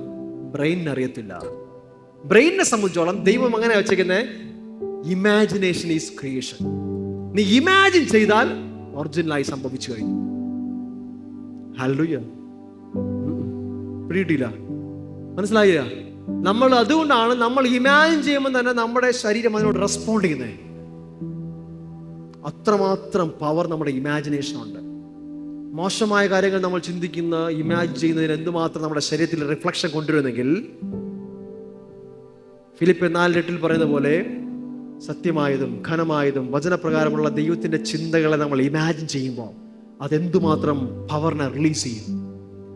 ബ്രെയിനിന് അറിയത്തില്ല. ബ്രെയിനിനെ സംബന്ധിച്ചോളം ദൈവം അങ്ങനെ വെച്ചേക്കുന്നത്, ഇമാജിനേഷൻ ഈസ് ക്രിയേഷൻ. നീ ഇമാജിൻ ചെയ്താൽ ഒറിജിനലായി സംഭവിച്ചു കഴിഞ്ഞു. ഹല്ലേലൂയ. പിടിയിട്ടില്ല, മനസ്സിലായില്ല? നമ്മൾ അതുകൊണ്ടാണ് നമ്മൾ ഇമാജിൻ ചെയ്യുമ്പോൾ തന്നെ നമ്മുടെ ശരീരം അതിനോട് റെസ്പോണ്ട് ചെയ്യുന്നത്. അത്രമാത്രം പവർ നമ്മുടെ ഇമാജിനേഷൻ ഉണ്ട്. മോശമായ കാര്യങ്ങൾ നമ്മൾ ചിന്തിക്കുന്ന, ഇമാജിൻ ചെയ്യുന്നതിന് എന്തുമാത്രം നമ്മുടെ ശരീരത്തിൽ റിഫ്ലക്ഷൻ കൊണ്ടുവരുന്നെങ്കിൽ, ഫിലിപ്പ് 4:8 പറയുന്ന പോലെ സത്യമായതും ഘനമായതും വചനപ്രകാരമുള്ള ദൈവത്തിന്റെ ചിന്തകളെ നമ്മൾ ഇമാജിൻ ചെയ്യുമ്പോൾ അതെന്തുമാത്രം പവറിനെ റിലീസ് ചെയ്യും.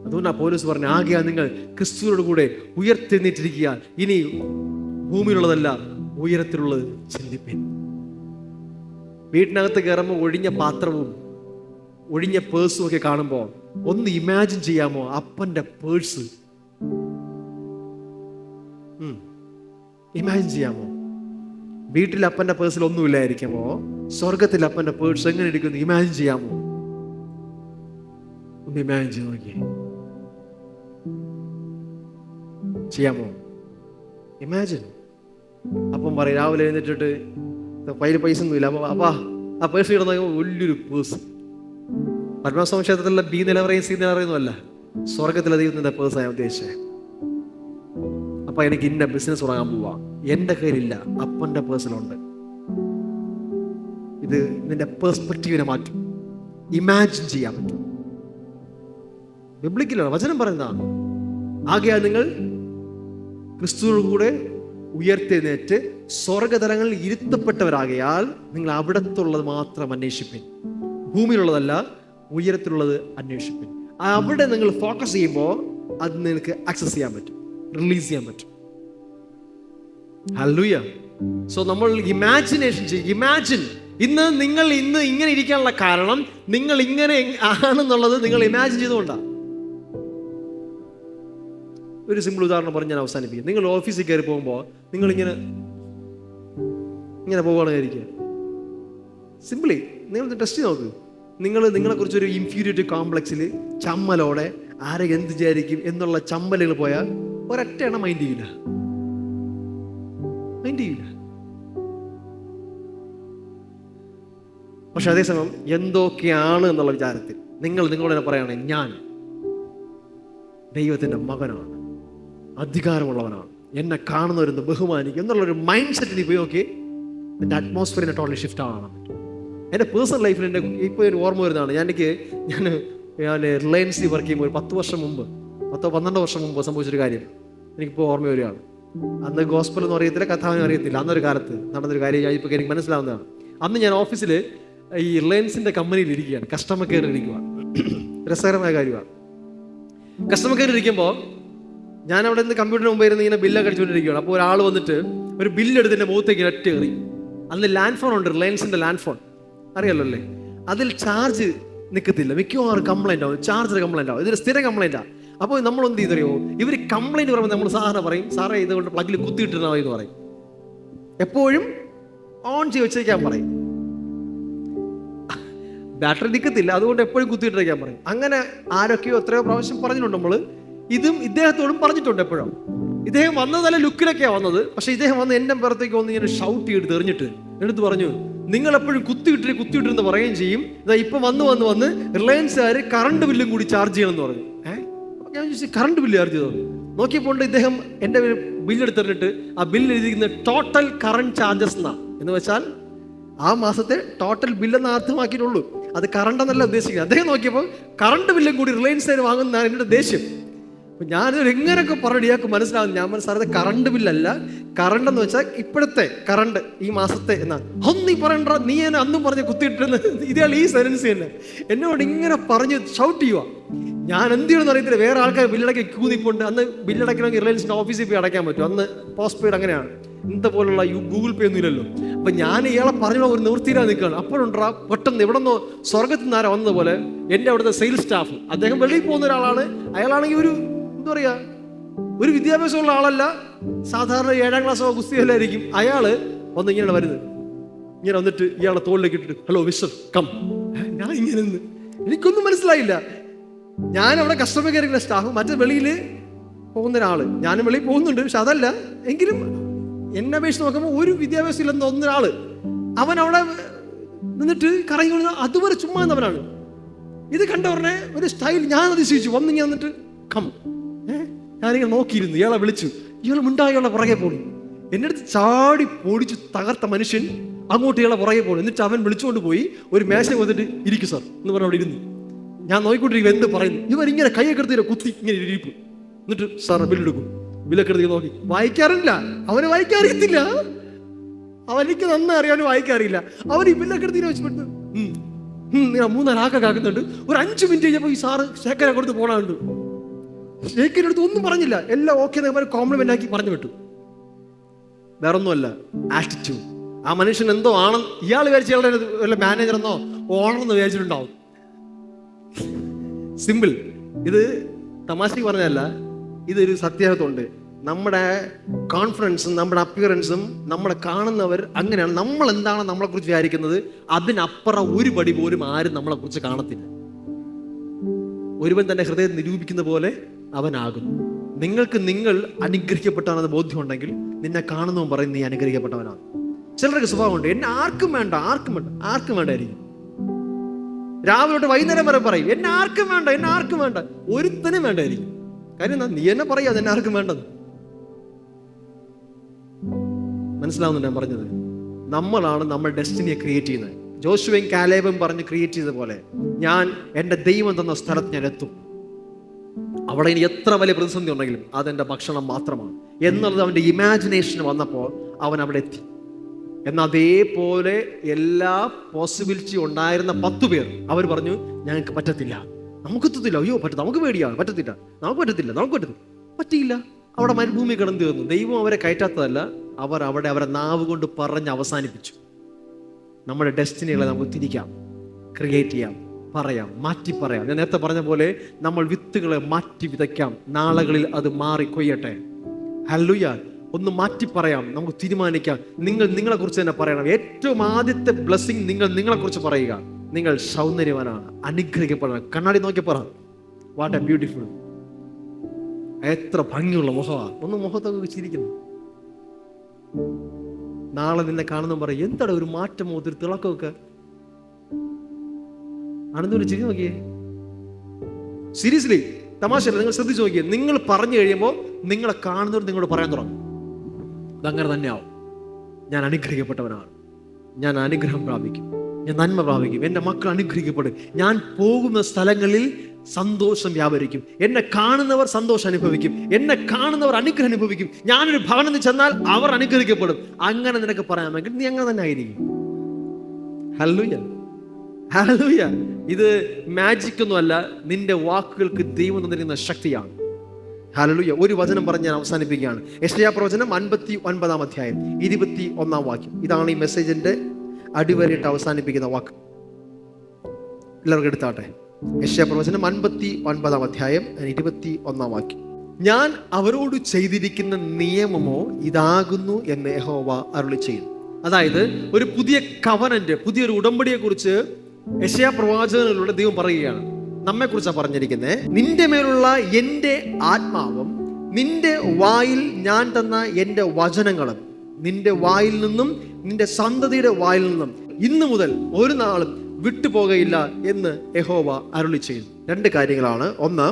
അതുകൊണ്ടാണ് പൗലോസ് പറഞ്ഞ, ആകയാൽ നിങ്ങൾ ക്രിസ്തുവിനോട് കൂടെ ഉയർത്തെഴുന്നേറ്റിരിക്കുക, ഇനി ഭൂമിയിലുള്ളതല്ല ഉയരത്തിലുള്ളത് ചിന്തിപ്പിൻ. വീട്ടിനകത്ത് കയറുമ്പോൾ ഒഴിഞ്ഞ പാത്രവും ഒഴിഞ്ഞ പേഴ്സും ഒക്കെ കാണുമ്പോൾ ഒന്ന് ഇമാജിൻ ചെയ്യാമോ? അപ്പന്റെ പേഴ്സ് ഇമാജിൻ ചെയ്യാമോ? വീട്ടിൽ അപ്പന്റെ പേഴ്സിൽ ഒന്നുമില്ലായിരിക്കുമോ സ്വർഗത്തിൽ അപ്പന്റെ പേഴ്സ് എങ്ങനെ ഇരിക്കുന്നു? ഇമാജിൻ ചെയ്യാമോ? ഒന്ന് ഇമാജിൻ ചെയ്ത് നോക്കിയേ. ചെയ്യാമോ? ഇമാജിൻ. അപ്പം പറയും രാവിലെ എഴുന്നേറ്റിട്ട് കയ്യിൽ പൈസ ഒന്നുമില്ല, അപ്പോൾ അപ്പാ ആ പേഴ്സ് കിടന്ന വലിയൊരു പേഴ്സ്. പത്മനാഭസ്വാമി ക്ഷേത്രത്തിലുള്ള ബി നിലവറയും സി നിലവറയൊന്നും അല്ല, സ്വർഗത്തിലെ ദൈവത്തിൻ്റെ പേഴ്സാണ് ഞാൻ ഉദ്ദേശിച്ചത്. അപ്പം എനിക്ക് ഇന്ന ബിസിനസ് തുടങ്ങാൻ പോവാ, എൻ്റെ കയ്യിലില്ല, അപ്പൻ്റെ പേഴ്സണുണ്ട്. ഇത് നിന്റെ പെർസ്പെക്റ്റീവിനെ മാറ്റും, ഇമാജിൻ ചെയ്യാൻ പറ്റും. ബിബ്ലിക്കലാണ് വചനം പറയുന്നതാണ്. ആകയാൽ നിങ്ങൾ ക്രിസ്തുവിനോട് കൂടെ ഉയർത്തെഴുന്നേറ്റ് സ്വർഗതലങ്ങളിൽ ഇരുത്തപ്പെട്ടവരാകയാൽ നിങ്ങൾ അവിടത്തുള്ളത് മാത്രം അന്വേഷിപ്പിൻ, ഭൂമിയിലുള്ളതല്ല ഉയരത്തിലുള്ളത് അന്വേഷിപ്പിൻ. അവിടെ നിങ്ങൾ ഫോക്കസ് ചെയ്യുമ്പോൾ അത് നിങ്ങൾക്ക് ആക്സസ് ചെയ്യാൻ പറ്റും, റിലീസ് ചെയ്യാൻ പറ്റും. ഹല്ലേലൂയ. സോ നമ്മൾ ഇമാജിനേഷൻ ചെയ്യും. ഇമാജിൻ. നിങ്ങൾ ഇങ്ങനെ ഇരിക്കാനുള്ള കാരണം നിങ്ങൾ ഇങ്ങനെ ആണെന്നുള്ളത് നിങ്ങൾ ഇമാജിൻ ചെയ്തുകൊണ്ടാണ്. ഒരു സിമ്പിൾ ഉദാഹരണം പറഞ്ഞ് ഞാൻ അവസാനിപ്പിക്കും. നിങ്ങൾ ഓഫീസിൽ കയറി പോകുമ്പോൾ നിങ്ങളിങ്ങനെ പോവുകയാണ് വിചാരിക്കുക. സിമ്പിളി നിങ്ങൾ ടെസ്റ്റ് നോക്ക്. നിങ്ങളെക്കുറിച്ചൊരു ഇൻഫീരിയോറിറ്റി കോംപ്ലക്സിൽ ചമ്മലോടെ ആരെ എന്ത് വിചാരിക്കും എന്നുള്ള ചമ്മലുകൾ പോയാൽ ഒരൊറ്റ എണ്ണം മൈൻഡ് ചെയ്യില്ല. പക്ഷെ അതേസമയം എന്തൊക്കെയാണ് എന്നുള്ള വിചാരത്തിൽ നിങ്ങളോട് തന്നെ പറയുകയാണ്, ഞാൻ ദൈവത്തിൻ്റെ മകനാണ്, അധികാരമുള്ളവനാണ്, എന്നെ കാണുന്നവരെന്ന് ബഹുമാനിക്കും എന്നുള്ളൊരു മൈൻഡ് സെറ്റിൽ പോയി നോക്കി എൻ്റെ അറ്റ്മോസ്ഫിയറിനെ ടോട്ടലി ഷിഫ്റ്റ് ആവണം. എൻ്റെ പേഴ്സണൽ ലൈഫിൽ എൻ്റെ ഇപ്പോൾ ഒരു ഓർമ്മ വരുന്നതാണ്. ഞാൻ റിലയൻസിൽ വർക്ക് ചെയ്യുമ്പോൾ ഒരു 10 വർഷം മുമ്പ് 10-12 വർഷം മുമ്പ് സംഭവിച്ചൊരു കാര്യം എനിക്കിപ്പോൾ ഓർമ്മ വരികയാണ്. അന്ന് ഗോസ്പൽ ഒന്നും അറിയത്തില്ല, കഥാവിനും അറിയത്തില്ല. അന്നൊരു കാലത്ത് നടന്നൊരു കാര്യം ഇപ്പോൾ എനിക്ക് മനസ്സിലാവുന്നതാണ്. അന്ന് ഞാൻ ഓഫീസിൽ ഈ റിലയൻസിൻ്റെ കമ്പനിയിൽ ഇരിക്കുകയാണ്, കസ്റ്റമർ കെയറിൽ ഇരിക്കുകയാണ്. രസകരമായ കാര്യമാണ്. കസ്റ്റമർ കെയറിൽ ഇരിക്കുമ്പോൾ ഞാൻ അവിടെ നിന്ന് കമ്പ്യൂട്ടറിന് മുമ്പ് ഇരുന്ന് ഇങ്ങനെ ബില്ലൊക്കെ അടിച്ചുകൊണ്ടിരിക്കുകയാണ്. അപ്പോൾ ഒരാൾ വന്നിട്ട് ഒരു ബില്ലെടുത്ത് എൻ്റെ മുഖത്തേക്ക് ഒറ്റ കയറി. അന്ന് ലാൻഡ് ഫോൺ ഉണ്ട്, റിലയൻസിൻ്റെ ലാൻഡ് ഫോൺ അറിയാലോ അല്ലേ? അതിൽ ചാർജ് നിൽക്കത്തില്ല, മിക്കവാറും കംപ്ലൈൻ്റ് ആവും, ചാർജർ കംപ്ലൈൻ്റ് ആവും. ഇതൊരു സ്ഥിര കംപ്ലൈൻറ്റാണ്. അപ്പോൾ നമ്മൾ എന്ത് ചെയ്തറിയോ, ഇവർ കംപ്ലൈൻറ്റ് പറയുമ്പോൾ നമ്മൾ സാധാരണ പറയും, സാറേ ഇതുകൊണ്ട് പ്ലഗിൽ കുത്തിയിട്ടിരുന്ന എന്ന് പറയും. എപ്പോഴും ഓൺ ചെയ്ത് വെച്ചേക്കാൻ പറയും. ബാറ്ററി നിൽക്കത്തില്ല, അതുകൊണ്ട് എപ്പോഴും കുത്തിയിട്ടിരിക്കാൻ പറയും. അങ്ങനെ ആരൊക്കെയോ എത്രയോ പ്രാവശ്യം പറഞ്ഞിട്ടുണ്ട്. നമ്മൾ ഇദ്ദേഹത്തോടും പറഞ്ഞിട്ടുണ്ട് എപ്പോഴും. ഇദ്ദേഹം വന്നത് നല്ല ലുക്കിലൊക്കെയാണ് വന്നത്. പക്ഷെ ഇദ്ദേഹം വന്ന് എൻ്റെ പുറത്തേക്ക് വന്ന് ഇങ്ങനെ ഷൗട്ട് ചെയ്ത് എറിഞ്ഞിട്ട് എടുത്ത് പറഞ്ഞു, നിങ്ങളെപ്പോഴും കുത്തിയിട്ടിരുന്ന് പറയുകയും ചെയ്യും, ഇതാ ഇപ്പം വന്ന് റിലയൻസുകാർ കറണ്ട് ബില്ലും കൂടി ചാർജ് ചെയ്യണമെന്ന് പറഞ്ഞു. ഞാൻ ചോദിച്ചു, കറണ്ട് ബില്ല് ചാർജ് ചെയ്തോ? നോക്കിയപ്പോൾ ഇദ്ദേഹം എൻ്റെ ബില്ലെടുത്തെറിഞ്ഞിട്ട് ആ ബില്ല് എഴുതിയിരിക്കുന്ന ടോട്ടൽ കറണ്ട് ചാർജസ് എന്നാണ്. എന്ന് വെച്ചാൽ ആ മാസത്തെ ടോട്ടൽ ബില്ലെന്ന് അർത്ഥമാക്കിയിട്ടുള്ളൂ, അത് കറണ്ട് എന്നല്ല ഉദ്ദേശിക്കുന്നത്. അദ്ദേഹം നോക്കിയപ്പോൾ കറണ്ട് ബില്ലും കൂടി റിലയൻസുകാർ വാങ്ങുന്നതാണ് എൻ്റെ ദേഷ്യം. അപ്പം ഞാനിത് എങ്ങനെയൊക്കെ പറഞ്ഞു ഇയാൾക്ക് മനസ്സിലാവുന്നു. ഞാൻ മനസ്സിലായത് കറണ്ട് ബില്ലല്ല, കറണ്ട് എന്ന് വെച്ചാൽ ഇപ്പോഴത്തെ കറണ്ട് ഈ മാസത്തെ എന്നാണ്. ഒന്നീ പറയണ്ട, നീ എന്നെ അന്നും പറഞ്ഞ് കുത്തിയിട്ടിരുന്ന് ഇയാൾ ഈ സെൻസ് തന്നെ എന്നോട് ഇങ്ങനെ പറഞ്ഞ് ഷൗട്ട് ചെയ്യുക. ഞാൻ എന്ത് ചെയ്യണമെന്ന് അറിയത്തില്ല. വേറെ ആൾക്കാർ ബില്ലടക്കി ക്യൂ നിൽപ്പുണ്ട്. അന്ന് ബില്ലടക്കണമെങ്കിൽ റിലയൻസിൻ്റെ ഓഫീസിൽ പോയി അടയ്ക്കാൻ പറ്റും. അന്ന് പോസ്റ്റ് പെയ്ഡ് അങ്ങനെയാണ്, ഇന്നത്തെ പോലുള്ള ഗൂഗിൾ പേ ഒന്നും ഇല്ലല്ലോ. അപ്പം ഞാൻ ഇയാളെ പറഞ്ഞ ഒരു നിവൃത്തിയിലാണ് നിൽക്കുകയാണ്. അപ്പോഴുണ്ടാ പെട്ടെന്ന് എവിടെ നിന്നോ സ്വർഗത്തിൽ നിന്ന് ആരാ വന്നതുപോലെ എൻ്റെ അവിടുത്തെ സെയിൽസ് സ്റ്റാഫ്, അദ്ദേഹം വെളിയിൽ പോകുന്ന ഒരാളാണ്. അയാളാണെങ്കിൽ ഒരു എന്താ പറയുക, ഒരു വിദ്യാഭ്യാസമുള്ള ആളല്ല, സാധാരണ 7ാം ക്ലാസ്സോ ഗുസ്തിയല്ലായിരിക്കും. അയാൾ വന്ന് ഇങ്ങനെ വരുന്നത്, ഇങ്ങനെ വന്നിട്ട് ഇയാളെ തോളിലേക്ക് ഇട്ടിട്ട്, ഹലോ മിസ്റ്റർ കം. ഞാൻ ഇങ്ങനെ നിന്ന് എനിക്കൊന്നും മനസ്സിലായില്ല. ഞാൻ അവിടെ കസ്റ്റമർ കെയറിൻ്റെ സ്റ്റാഫ്, മറ്റേ വെളിയിൽ പോകുന്ന ഒരാൾ. ഞാനും വെളിയിൽ പോകുന്നുണ്ട്, പക്ഷെ അതല്ല. എങ്കിലും എന്നെ അപേക്ഷിച്ച് നോക്കുമ്പോൾ ഒരു വിദ്യാഭ്യാസം ഇല്ലെന്ന് ഒന്നൊരാൾ, അവൻ അവിടെ നിന്നിട്ട് കറങ്ങി കൊള്ളുന്ന അതുവരെ ചുമ്മാ എന്നവനാണ്. ഇത് കണ്ടവരുടെ ഒരു സ്റ്റൈൽ ഞാൻ അതിശയിച്ചു. വന്നിങ്ങനെ വന്നിട്ട് കം. ഞാനിങ്ങനെ നോക്കിയിരുന്നു. ഇയാളെ വിളിച്ചു, ഇയാൾ മിണ്ടായി ഇയാളെ പുറകെ പോണു. എൻ്റെ അടുത്ത് ചാടി പൊടിച്ച് തകർത്ത മനുഷ്യൻ അങ്ങോട്ട് ഇയാളെ പുറകെ പോണു. എന്നിട്ട് അവൻ വിളിച്ചുകൊണ്ട് പോയി ഒരു മേശ വന്നിട്ട് ഇരിക്കും സാർ എന്ന് പറഞ്ഞ അവിടെ ഇരുന്നു. ഞാൻ നോക്കിക്കൊണ്ടിരിക്കും എന്ത് പറയുന്നു. ഇവരിങ്ങനെ കൈയൊക്കെ എടുത്ത് കുത്തി ഇങ്ങനെ ഇരിപ്പ്. എന്നിട്ട് സാർ ബില്ലെടുക്കും. ബില്ലൊക്കെ എടുത്ത് നോക്കി വായിക്കാറില്ല. അവന് വായിക്കാറിയത്തില്ല. അവനിക്ക് നന്നായി അറിയാനും വായിക്കാറില്ല. അവൻ ഈ ബില്ലൊക്കെ എടുത്ത് വെച്ചിട്ട് 3-4 ആക്ക കാക്കുന്നുണ്ട്. ഒരു 5 മിനിറ്റ് കഴിഞ്ഞപ്പോൾ ഈ സാറ് ഷേക്കനെ കൊടുത്ത് പോണുണ്ട്. ഷേക്കിൻ്റെ അടുത്ത് ഒന്നും പറഞ്ഞില്ല, എല്ലാം ഓക്കെ കോംപ്ലിമെന്റ് ആക്കി പറഞ്ഞു വിട്ടു. വേറൊന്നുമല്ല, ആറ്റിറ്റ്യൂഡ്. ആ മനുഷ്യൻ എന്തോ ആണെന്ന് ഇയാൾ വിചാരിച്ച ഇയാളുടെ വല്ല മാനേജറെന്നോ ഓണറെന്നോ വിചാരിച്ചിട്ടുണ്ടാവും. സിമ്പിൾ. ഇത് തമാശക്ക് പറഞ്ഞതല്ല, ഇതൊരു സത്യാവതുണ്ട്. നമ്മുടെ കോൺഫിഡൻസും നമ്മുടെ അപ്പിയറൻസും നമ്മളെ കാണുന്നവർ അങ്ങനെയാണ്. നമ്മൾ എന്താണ് നമ്മളെക്കുറിച്ച് വിചാരിക്കുന്നത് അതിനപ്പുറം ഒരു പടി പോലും ആരും നമ്മളെക്കുറിച്ച് കാണത്തില്ല. ഒരുവൻ തന്റെ ഹൃദയം നിരൂപിക്കുന്ന പോലെ അവനാകും. നിങ്ങൾക്ക് നിങ്ങൾ അനുഗ്രഹിക്കപ്പെട്ടാണെന്ന് ബോധ്യമുണ്ടെങ്കിൽ നിന്നെ കാണുന്നവൻ പറയും നീ അനുഗ്രഹിക്കപ്പെട്ടവനാണ്. ചിലർക്ക് സ്വഭാവമുണ്ട്, എന്നെ ആർക്കും വേണ്ട, ആർക്കും വേണ്ട, ആർക്കും വേണ്ടായിരിക്കും. രാവിലെ തൊട്ട് വൈകുന്നേരം വരെ പറയും എന്നെ ആർക്കും വേണ്ട, എന്നെ ആർക്കും വേണ്ട, ഒരുത്തനും വേണ്ടായിരിക്കും. കാര്യം എന്താ? നീ എന്നെ പറയാ എന്നെ ആർക്കും വേണ്ടത്. മനസ്സിലാവുന്നുണ്ട് ഞാൻ പറഞ്ഞത്? നമ്മളാണ് നമ്മൾ ഡെസ്റ്റിനിയെ ക്രിയേറ്റ് ചെയ്യുന്നത്. ജോഷുവയും കാലേബും പറഞ്ഞ് ക്രിയേറ്റ് ചെയ്ത പോലെ ഞാൻ എൻ്റെ ദൈവം തന്ന സ്ഥലത്ത് ഞാൻ എത്തും. അവിടെ ഇനി എത്ര വലിയ പ്രതിസന്ധി ഉണ്ടെങ്കിലും അതെൻ്റെ ഭക്ഷണം മാത്രമാണ് എന്നുള്ളത് അവൻ്റെ ഇമാജിനേഷൻ വന്നപ്പോൾ അവൻ അവിടെ എത്തി. എന്നാൽ അതേപോലെ എല്ലാ പോസിബിലിറ്റി ഉണ്ടായിരുന്ന 10 പേർ അവർ പറഞ്ഞു ഞങ്ങൾക്ക് പറ്റത്തില്ല, നമുക്ക് എത്തത്തില്ല, അയ്യോ നമുക്ക് പേടിയാണ്, പറ്റത്തില്ല, നമുക്ക് പറ്റിയില്ല. അവിടെ മരുഭൂമി കിടന്നു തീർന്നു. ദൈവം അവരെ കയറ്റാത്തതല്ല, അവർ അവിടെ അവരെ നാവ് കൊണ്ട് പറഞ്ഞ് അവസാനിപ്പിച്ചു. നമ്മുടെ ഡെസ്റ്റിനികളെ നമുക്ക് തിരിക്കാം, ക്രിയേറ്റ് ചെയ്യാം, പറയാം, മാറ്റി പറയാം. ഞാൻ നേരത്തെ പറഞ്ഞ പോലെ നമ്മൾ വിത്തുകളെ മാറ്റി വിതയ്ക്കാം, നാളുകളിൽ അത് മാറി കൊയ്യട്ടെ. ഹല്ലേലൂയ. ഒന്ന് മാറ്റി പറയാം, നമുക്ക് തീരുമാനിക്കാം. നിങ്ങൾ നിങ്ങളെക്കുറിച്ച് തന്നെ പറയണം. ഏറ്റവും ആദ്യത്തെ ബ്ലെസ്സിങ് നിങ്ങളെക്കുറിച്ച് പറയുക. നിങ്ങൾ സൗന്ദര്യവാനാണ്, അനുഗ്രഹിക്കപ്പെടണം. കണ്ണാടി നോക്കി പറ, വാട്ട് എ ബ്യൂട്ടിഫുൾ, എത്ര ഭംഗിയുള്ള മുഖമാണ്. ഒന്ന് മുഖത്തൊക്കെ ചിരിക്കുന്നു. നാളെ നിന്നെ കാണുന്ന പറയും എന്താണ് ഒരു മാറ്റമോ, ഒരു തിളക്കമൊക്കെ. ആണെന്നൊരു ചിരി നോക്കിയേ. സീരിയസ്ലി, തമാശയല്ല, നിങ്ങൾ ശ്രദ്ധിച്ചു നോക്കിയേ. നിങ്ങൾ പറഞ്ഞു കഴിയുമ്പോൾ നിങ്ങളെ കാണുന്നവർ നിങ്ങളോട് പറയാൻ തുടങ്ങും. അതങ്ങനെ തന്നെയാവും. ഞാൻ അനുഗ്രഹിക്കപ്പെട്ടവനാണ്, ഞാൻ അനുഗ്രഹം പ്രാപിക്കും, ഞാൻ നന്മ പ്രാപിക്കും, എൻ്റെ മക്കൾ അനുഗ്രഹിക്കപ്പെടും, ഞാൻ പോകുന്ന സ്ഥലങ്ങളിൽ സന്തോഷം വ്യാപരിക്കും, എന്നെ കാണുന്നവർ സന്തോഷം അനുഭവിക്കും, എന്നെ കാണുന്നവർ അനുഗ്രഹം അനുഭവിക്കും, ഞാനൊരു ഭവനത്തിൽ ചെന്നാൽ അവർ അനുഗ്രഹിക്കപ്പെടും. അങ്ങനെ നിനക്ക് പറയാമെങ്കിൽ നീ അങ്ങനെ തന്നെ ആയിരിക്കും. Hallelujah, hallelujah. ഇത് മാജിക് ഒന്നുമല്ല, നിന്റെ വാക്കുകൾക്ക് ദൈവം തന്നിരിക്കുന്ന ശക്തിയാണ്. ഹല്ലേലൂയ. ഒരു വചനം പറഞ്ഞ് ഞാൻ അവസാനിപ്പിക്കുകയാണ്. യെശയ്യാ പ്രവചനം 59 അധ്യായം 21 വാക്യം. ഇതാണ് ഈ മെസ്സേജിന്റെ അടിവരയിട്ട് അവസാനിപ്പിക്കുന്ന വാക്ക്. എല്ലാവർക്കും എടുത്താട്ടെ. യെശയ്യാ പ്രവചനം 59 അധ്യായം 21 വാക്യം. ഞാൻ അവരോട് ചെയ്തിരിക്കുന്ന നിയമമോ ഇതാകുന്നു എന്ന് യഹോവ അരുളിച്ചെയ്യുന്നു. അതായത് ഒരു പുതിയ കവനന്റ്, പുതിയൊരു ഉടമ്പടിയെ കുറിച്ച് യെശയ്യാ പ്രവാചകനിലൂടെ ദൈവം പറയുകയാണ്. നമ്മെ കുറിച്ചാണ് പറഞ്ഞിരിക്കുന്നത്. നിന്റെ മേലുള്ള എൻ്റെ ആത്മാവും നിന്റെ വായിൽ ഞാൻ തന്ന എൻ്റെ വചനങ്ങളും നിന്റെ വായിൽ നിന്നും നിന്റെ സന്തതിയുടെ വായിൽ നിന്നും ഇന്നു മുതൽ ഒരു നാളും വിട്ടുപോകയില്ല എന്ന് യഹോവ അരുളിച്ചെയ്യുന്നു. 2 കാര്യങ്ങളാണ്. ഒന്ന്,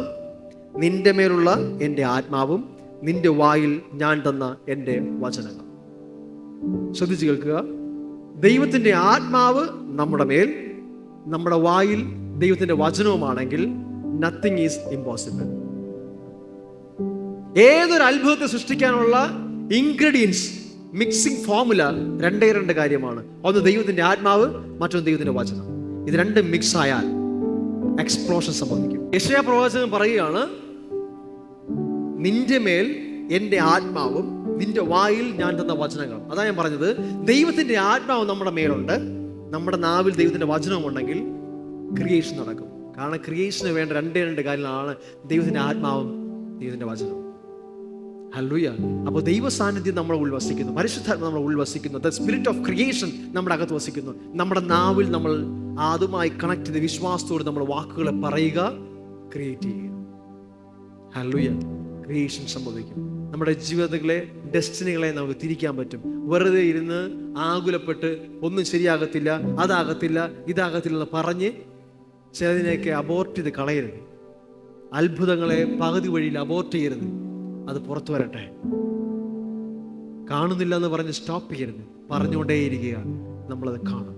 നിന്റെ മേലുള്ള എൻ്റെ ആത്മാവും നിന്റെ വായിൽ ഞാൻ തന്ന എൻ്റെ വചനങ്ങൾ. ശ്രദ്ധിച്ചു കേൾക്കുക. ദൈവത്തിൻ്റെ ആത്മാവ് നമ്മുടെ മേൽ, നമ്മുടെ വായിൽ ദൈവത്തിന്റെ വചനവുമാണെങ്കിൽ നത്തിങ് ഈസ് ഇമ്പോസിബിൾ. ഏതൊരു അത്ഭുതത്തെ സൃഷ്ടിക്കാനുള്ള ഇൻഗ്രീഡിയൻസ്, മിക്സിംഗ് ഫോർമുല 2 കാര്യമാണ്. ഒന്ന് ദൈവത്തിന്റെ ആത്മാവ്, മറ്റൊന്ന് ദൈവത്തിന്റെ വചനം. ഇത് 2 മിക്സ് ആയാൽ എക്സ്പ്ലോഷൻ സംഭവിക്കും. യെശയ്യാ പ്രവാചകൻ പറയുകയാണ്, നിന്റെ മേൽ എൻ്റെ ആത്മാവും നിന്റെ വായിൽ ഞാൻ തന്ന വചനങ്ങൾ. അതാ ഞാൻ പറഞ്ഞത്, ദൈവത്തിന്റെ ആത്മാവ് നമ്മുടെ മേലുണ്ട്, നമ്മുടെ നാവിൽ ദൈവത്തിന്റെ വചനവും ഉണ്ടെങ്കിൽ ക്രിയേഷൻ നടക്കും. കാരണം ക്രിയേഷന് വേണ്ട 2 കാര്യങ്ങളാണ് ദൈവത്തിന്റെ ആത്മാവും ദൈവത്തിന്റെ വചനവും. ഹല്ലേലൂയ. അപ്പോൾ ദൈവ സാന്നിധ്യം നമ്മളെ ഉൾവസിക്കുന്നു, പരിശുദ്ധാത്മ നമ്മളെ ഉൾവസിക്കുന്നു, ദ സ്പിരിറ്റ് ഓഫ് ക്രിയേഷൻ നമ്മുടെ അകത്ത് വസിക്കുന്നു. നമ്മുടെ നാവിൽ നമ്മൾ അതുമായി കണക്ട് ചെയ്ത് വിശ്വാസത്തോട് നമ്മൾ വാക്കുകളെ പറയുക, ക്രിയേറ്റ് ചെയ്യുക. ഹല്ലേലൂയ. ക്രിയേഷൻ സംഭവിക്കും. നമ്മുടെ ജീവിതങ്ങളെ, ഡെസ്റ്റിനികളെ നമുക്ക് തിരിക്കാൻ പറ്റും. വെറുതെ ഇരുന്ന് ആകുലപ്പെട്ട് ഒന്നും ശരിയാകത്തില്ല, അതാകത്തില്ല, ഇതാകത്തില്ല എന്ന് പറഞ്ഞ് ചിലതിനെയൊക്കെ അബോർട്ട് ചെയ്ത് കളയരുത്. അത്ഭുതങ്ങളെ പകുതി വഴിയിൽ അബോർട്ട് ചെയ്യരുത്. അത് പുറത്തു വരട്ടെ. കാണുന്നില്ല എന്ന് പറഞ്ഞ് സ്റ്റോപ്പ് ചെയ്യരുത്. പറഞ്ഞുകൊണ്ടേയിരിക്കുക, നമ്മളത് കാണും.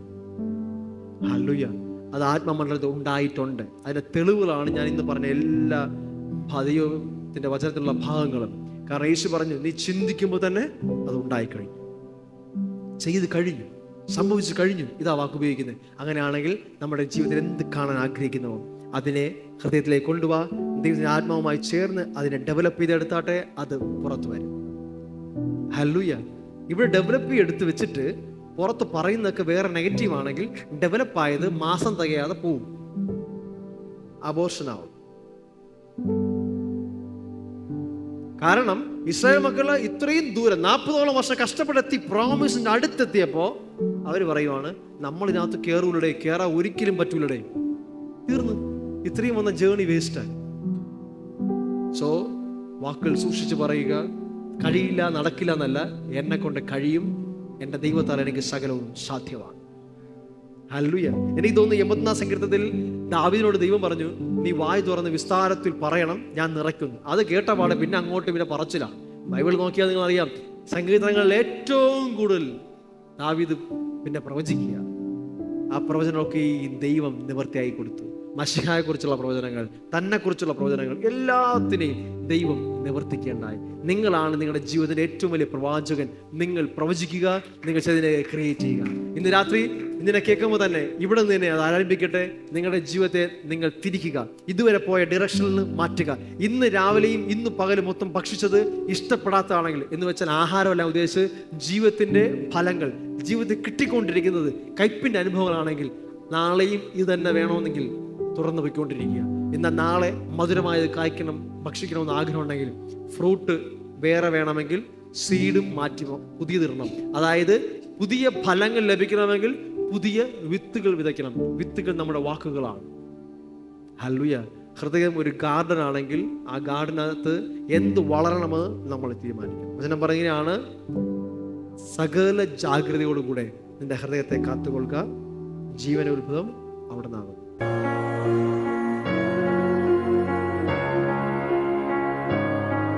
ഹല്ലേലൂയ. അത് ആത്മമണ്ഡലത്തിൽ ഉണ്ടായിട്ടുണ്ട്. അതിന്റെ തെളിവുകളാണ് ഞാൻ ഇന്ന് പറഞ്ഞ എല്ലാ ദൈവത്തിന്റെ വചനത്തിലുള്ള ഭാഗങ്ങളും. കാരണം യേശു പറഞ്ഞു, നീ ചിന്തിക്കുമ്പോൾ തന്നെ അത് ഉണ്ടായിക്കഴിഞ്ഞു, ചെയ്ത് കഴിഞ്ഞു, സംഭവിച്ചു കഴിഞ്ഞു. ഇതാ വാക്ക് ഉപയോഗിക്കുന്നത്. അങ്ങനെയാണെങ്കിൽ നമ്മുടെ ജീവിതത്തിൽ എന്ത് കാണാൻ ആഗ്രഹിക്കുന്നവോ അതിനെ ഹൃദയത്തിലേക്ക് കൊണ്ടുപോവാ. ദൈവത്തിന്റെ ആത്മാവുമായി ചേർന്ന് അതിനെ ഡെവലപ്പ് ചെയ്തെടുത്താട്ടെ, അത് പുറത്തു വരും. ഹല്ലേലൂയ. ഇവിടെ ഡെവലപ്പ് ചെയ്തെടുത്ത് വെച്ചിട്ട് പുറത്ത് പറയുന്നതൊക്കെ വേറെ നെഗറ്റീവ് ആണെങ്കിൽ ഡെവലപ്പായത് മാസം തികയാതെ പോവും, അബോർഷനാവും. കാരണം ഇസ്രായേൽ മക്കള് ഇത്രയും ദൂരം 40ഓളം വർഷം കഷ്ടപ്പെടുത്തി പ്രോമിസിന്റെ അടുത്തെത്തിയപ്പോ അവര് പറയുവാണ്, നമ്മൾ ഇതിനകത്ത് കയറൂലടേ, കയറാൻ ഒരിക്കലും പറ്റൂലടേ, തീർന്നു, ഇത്രയും വന്ന ജേർണി വേസ്റ്റായി. സോ വാക്കുകൾ സൂക്ഷിച്ച് പറയുക. കഴിയില്ല, നടക്കില്ല എന്നല്ല, എന്നെ കൊണ്ട് കഴിയും, എൻ്റെ ദൈവത്താൽ എനിക്ക് സകലവും സാധ്യമാണ്. ഹല്ലേലൂയ. എനിക്ക് തോന്നുന്നു 84 സങ്കീർത്തനത്തിൽ ദാവീദിനോട് ദൈവം പറഞ്ഞു, നീ വായ് തുറന്ന് വിസ്താരത്തിൽ പറയണം, ഞാൻ നിറയ്ക്കുന്നു. അത് കേട്ട പാടെ പിന്നെ അങ്ങോട്ട് പിന്നെ പറച്ചില്ല. ബൈബിൾ നോക്കിയാൽ നിങ്ങൾ അറിയാം, സങ്കീർത്തനങ്ങളിൽ ഏറ്റവും കൂടുതൽ ദാവീദ് പിന്നെ പ്രവചിക്കുക. ആ പ്രവചനമൊക്കെ ഈ ദൈവം നിവൃത്തിയായി കൊടുത്തു. മശിഹായെ കുറിച്ചുള്ള പ്രവചനങ്ങൾ, തന്നെ കുറിച്ചുള്ള പ്രവചനങ്ങൾ, എല്ലാത്തിനെയും ദൈവം നിവർത്തിക്കേണ്ടായി. നിങ്ങളാണ് നിങ്ങളുടെ ജീവിതത്തിൻ്റെ ഏറ്റവും വലിയ പ്രവാചകൻ. നിങ്ങൾ പ്രവചിക്കുക, നിങ്ങൾ ചെയ്തതിനെ ക്രിയേറ്റ് ചെയ്യുക. ഇന്ന് രാത്രി ഇതിനെ കേൾക്കുമ്പോൾ തന്നെ ഇവിടെ നിന്ന് തന്നെ അത് ആരംഭിക്കട്ടെ. നിങ്ങളുടെ ജീവിതത്തെ നിങ്ങൾ തിരിക്കുക, ഇതുവരെ പോയ ഡിറക്ഷനിൽ നിന്ന് മാറ്റുക. ഇന്ന് രാവിലെയും ഇന്ന് പകലും മൊത്തം ഭക്ഷിച്ചത് ഇഷ്ടപ്പെടാത്തതാണെങ്കിൽ, എന്ന് വെച്ചാൽ ആഹാരമല്ല ഉദ്ദേശിച്ച് ജീവിതത്തിൻ്റെ ഫലങ്ങൾ, ജീവിതത്തിൽ കിട്ടിക്കൊണ്ടിരിക്കുന്നത് കയ്പിൻ്റെ അനുഭവങ്ങളാണെങ്കിൽ, നാളെയും ഇത് തന്നെ വേണമെന്നെങ്കിൽ തുറന്നു പോയിക്കൊണ്ടിരിക്കുക. എന്നാൽ നാളെ മധുരമായത് കായ്ക്കണം, ഭക്ഷിക്കണമെന്ന് ആഗ്രഹം ഉണ്ടെങ്കിൽ, ഫ്രൂട്ട് വേറെ വേണമെങ്കിൽ സീഡും മാറ്റി പുതിയതിടണം. അതായത് പുതിയ ഫലങ്ങൾ ലഭിക്കണമെങ്കിൽ പുതിയ വിത്തുകൾ വിതയ്ക്കണം. വിത്തുകൾ നമ്മുടെ വാക്കുകളാണ്. ഹല്ലേലൂയ. ഹൃദയം ഒരു ഗാർഡൻ ആണെങ്കിൽ ആ ഗാർഡനകത്ത് എന്ത് വളരണമെന്ന് നമ്മൾ തീരുമാനിക്കണം. വചനം പറയുകയാണ്, സകല ജാഗ്രതയോടുകൂടെ നിന്റെ ഹൃദയത്തെ കാത്തുകൊള്ളുക, ജീവനുത്ഭവം അവിടെ നിന്നാകും.